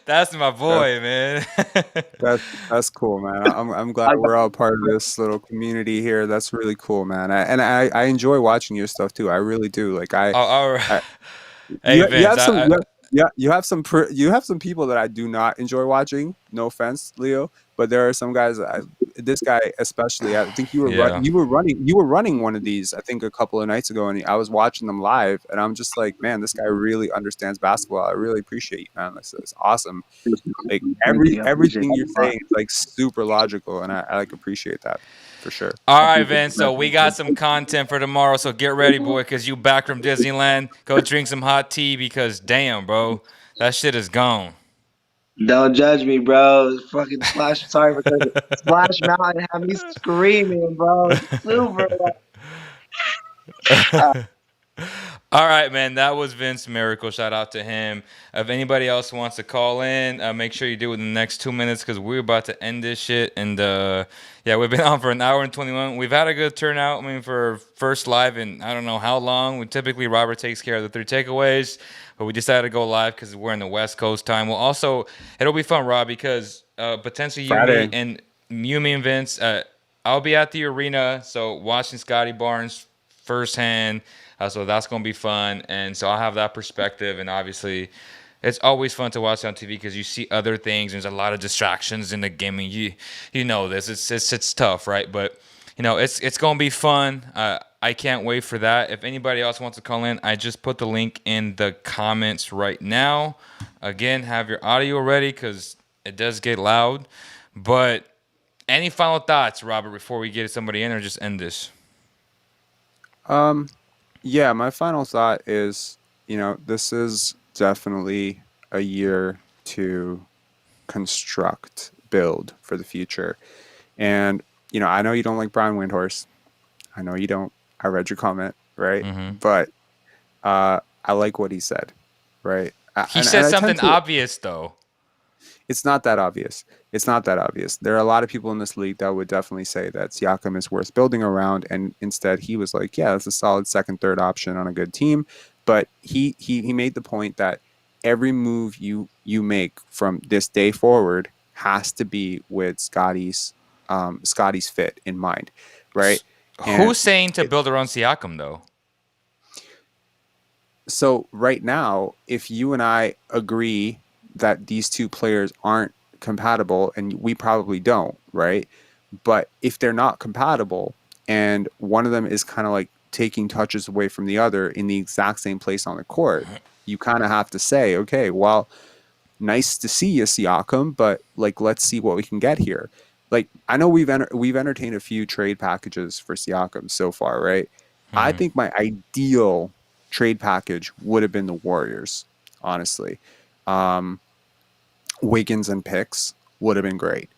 That's my That's boy, man. that's cool, man. I'm glad I we're all part of this little community here. That's really cool, man. I enjoy watching your stuff too. I really do. Like Oh, all right. I Hey, you Vince. have some you have some you have some people that I do not enjoy watching. No offense, Leo, but there are some guys. This guy especially. I think Yeah. you were running one of these. I think a couple of nights ago, and I was watching them live, and I'm just like, man, this guy really understands basketball. I really appreciate you, man. This is awesome. Like thank you. I appreciate everything you're that a lot. saying is like super logical, and I like appreciate that for sure. All I right, appreciate Vince. So we got some that. content for tomorrow. So get ready, boy, because you back from Disneyland. Go drink some hot tea because, damn, bro, that shit is gone. Don't judge me, bro. Fucking Splash. Sorry for cutting it. Splash Mountain had me screaming, bro. Super. Uh, All right, man. That was Vince Miracle. Shout out to him. If anybody else wants to call in, make sure you do it in the next 2 minutes because we're about to end this shit. And yeah, we've been on for an hour and 21. We've had a good turnout. I mean, for first live in I don't know how long. We typically Robert takes care of the 3 takeaways, but we decided to go live because we're in the West Coast time. Well, also it'll be fun, Rob, because potentially Friday. you, me, and Vince. I'll be at the arena, so watching Scottie Barnes firsthand. So that's going to be fun. And so I'll have that perspective. And obviously, it's always fun to watch on TV because you see other things. There's a lot of distractions in the game. And you know this. It's tough, right? But, it's going to be fun. I can't wait for that. If anybody else wants to call in, I just put the link in the comments right now. Again, have your audio ready because it does get loud. But any final thoughts, Robert, before we get somebody in or just end this? Yeah, my final thought is, this is definitely a year to construct, build for the future. And, I know you don't like Brian Windhorst. I know you don't. I read your comment, right? Mm-hmm. But I like what he said, right? He And said I tend something to. obvious, though. It's not that obvious. It's not that obvious. There are a lot of people in this league that would definitely say that Siakam is worth building around, and instead he was like, yeah, that's a solid second, third option on a good team. But he made the point that every move you make from this day forward has to be with Scotty's fit in mind, right? And Who's saying to build around Siakam, though? so right now, if you and I agree that these two players aren't compatible, and we probably don't, right? But if they're not compatible and one of them is kind of like taking touches away from the other in the exact same place on the court, you kind of have to say, okay, well, nice to see you, Siakam, but like, let's see what we can get here. Like, I know we've entertained a few trade packages for Siakam so far, right? I Mm-hmm. think my ideal trade package would have been the Warriors, honestly. Um, Wiggins and picks would have been great.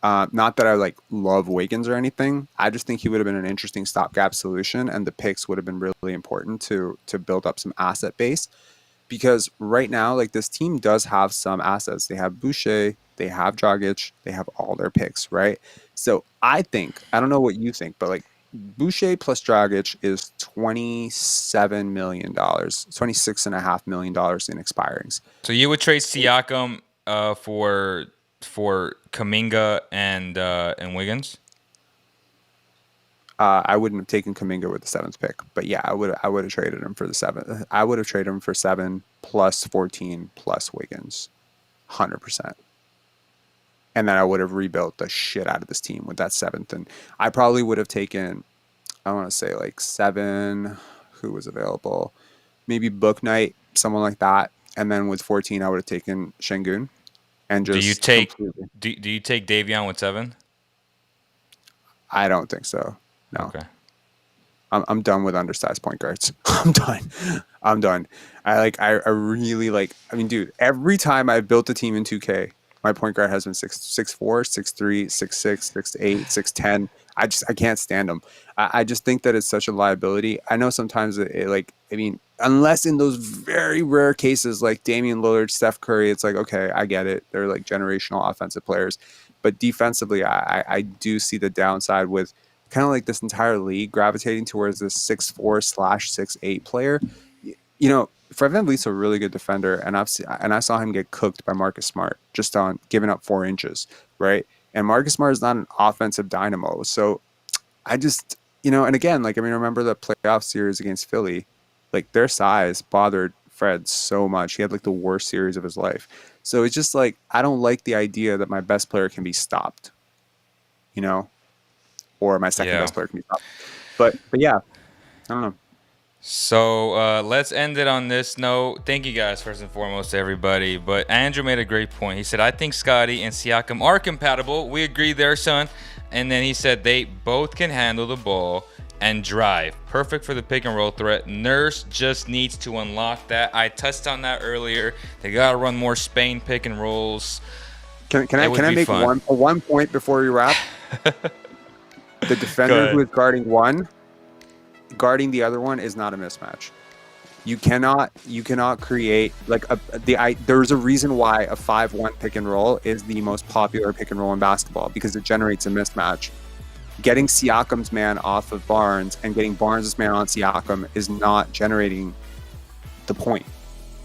Not that I like love Wiggins or anything. I just think he would have been an interesting stopgap solution, and the picks would have been really important to build up some asset base. Because right now, like this team does have some assets. They have Boucher, they have Dragic, they have all their picks, right? So I think I don't know what you think, but like Boucher plus Dragic is $27 million, $26.5 million in expirings. So you would trade Siakam for Kaminga and Wiggins? I wouldn't have taken Kuminga with the seventh pick, but yeah, I would have traded him for the seventh. I would have traded him for 7 plus 14 plus Wiggins, 100%. And then I would have rebuilt the shit out of this team with that seventh. And I probably would have taken, I want to say like 7. Who was available? Maybe Book Knight, someone like that. And then with 14, I would have taken Şengün and Do you just take completely. do you take Davion with 7? I don't think so. No. Okay. I'm done with undersized point guards. I'm done. I really like. I mean, dude, every time I've built a team in 2K, my point guard has been 6'4", 6'3", 6'6", 6'8", 6'10". I can't stand them. I just think that it's such a liability. I know sometimes unless in those very rare cases like Damian Lillard, Steph Curry, it's like, okay, I get it. They're like generational offensive players, but defensively, I do see the downside with kind of like this entire league gravitating towards this 6'4/6'8" player. Fred VanVleet's a really good defender, and I saw him get cooked by Marcus Smart just on giving up 4 inches, right? And Marcus Smart is not an offensive dynamo, so I just and again, remember the playoff series against Philly, like their size bothered Fred so much. He had like the worst series of his life. So it's just like I don't like the idea that my best player can be stopped, or my second best player can be stopped. But yeah, I don't know. So let's end it on this note. Thank you guys first and foremost to everybody. But Andrew made a great point. He said, I think Scottie and Siakam are compatible. We agree there, son. And then he said they both can handle the ball and drive. Perfect for the pick and roll threat. Nurse just needs to unlock that. I touched on that earlier. They got to run more Spain pick and rolls. Can I make one point before we wrap? The defender who is guarding the other one is not a mismatch. You cannot create there's a reason why a 5-1 pick and roll is the most popular pick and roll in basketball, because it generates a mismatch. Getting Siakam's man off of Barnes and getting Barnes' man on Siakam is not generating the point.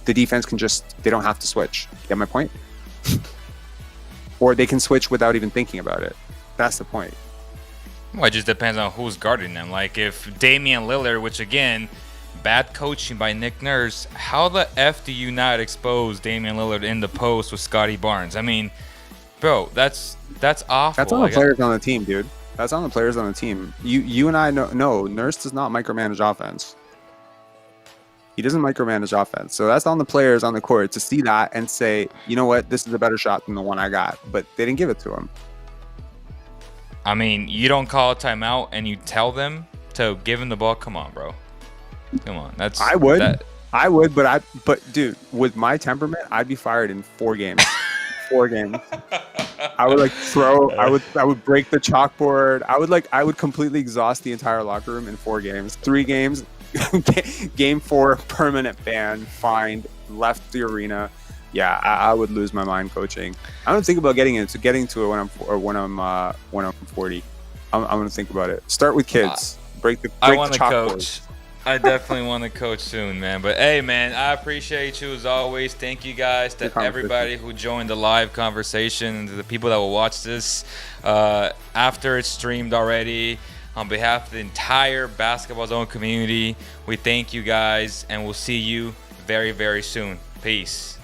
The defense they don't have to switch. Get my point? Or they can switch without even thinking about it. That's the point. Well, it just depends on who's guarding them. Like if Damian Lillard, which again, bad coaching by Nick Nurse, how the F do you not expose Damian Lillard in the post with Scottie Barnes? I mean, bro, that's awful. That's on the players on the team, dude. That's on the players on the team. You and I know Nurse does not micromanage offense. He doesn't micromanage offense. So that's on the players on the court to see that and say, you know what, this is a better shot than the one I got. But they didn't give it to him. I mean, you don't call a timeout and you tell them to give him the ball. Come on, bro. Come on. I would, but dude, with my temperament, I'd be fired in 4 games. 4 games. I would I would break the chalkboard. I would completely exhaust the entire locker room in 4 games. 3 games, game 4, permanent ban, fined, left the arena. Yeah, I would lose my mind coaching. I'm gonna think about getting to it when I'm 40. I'm gonna think about it. Start with kids. Break the chalkboard. I definitely want to coach soon, man. But hey, man, I appreciate you as always. Thank you guys to everybody who joined the live conversation and to the people that will watch this after it's streamed already. On behalf of the entire Basketball Zone community, we thank you guys, and we'll see you very, very soon. Peace.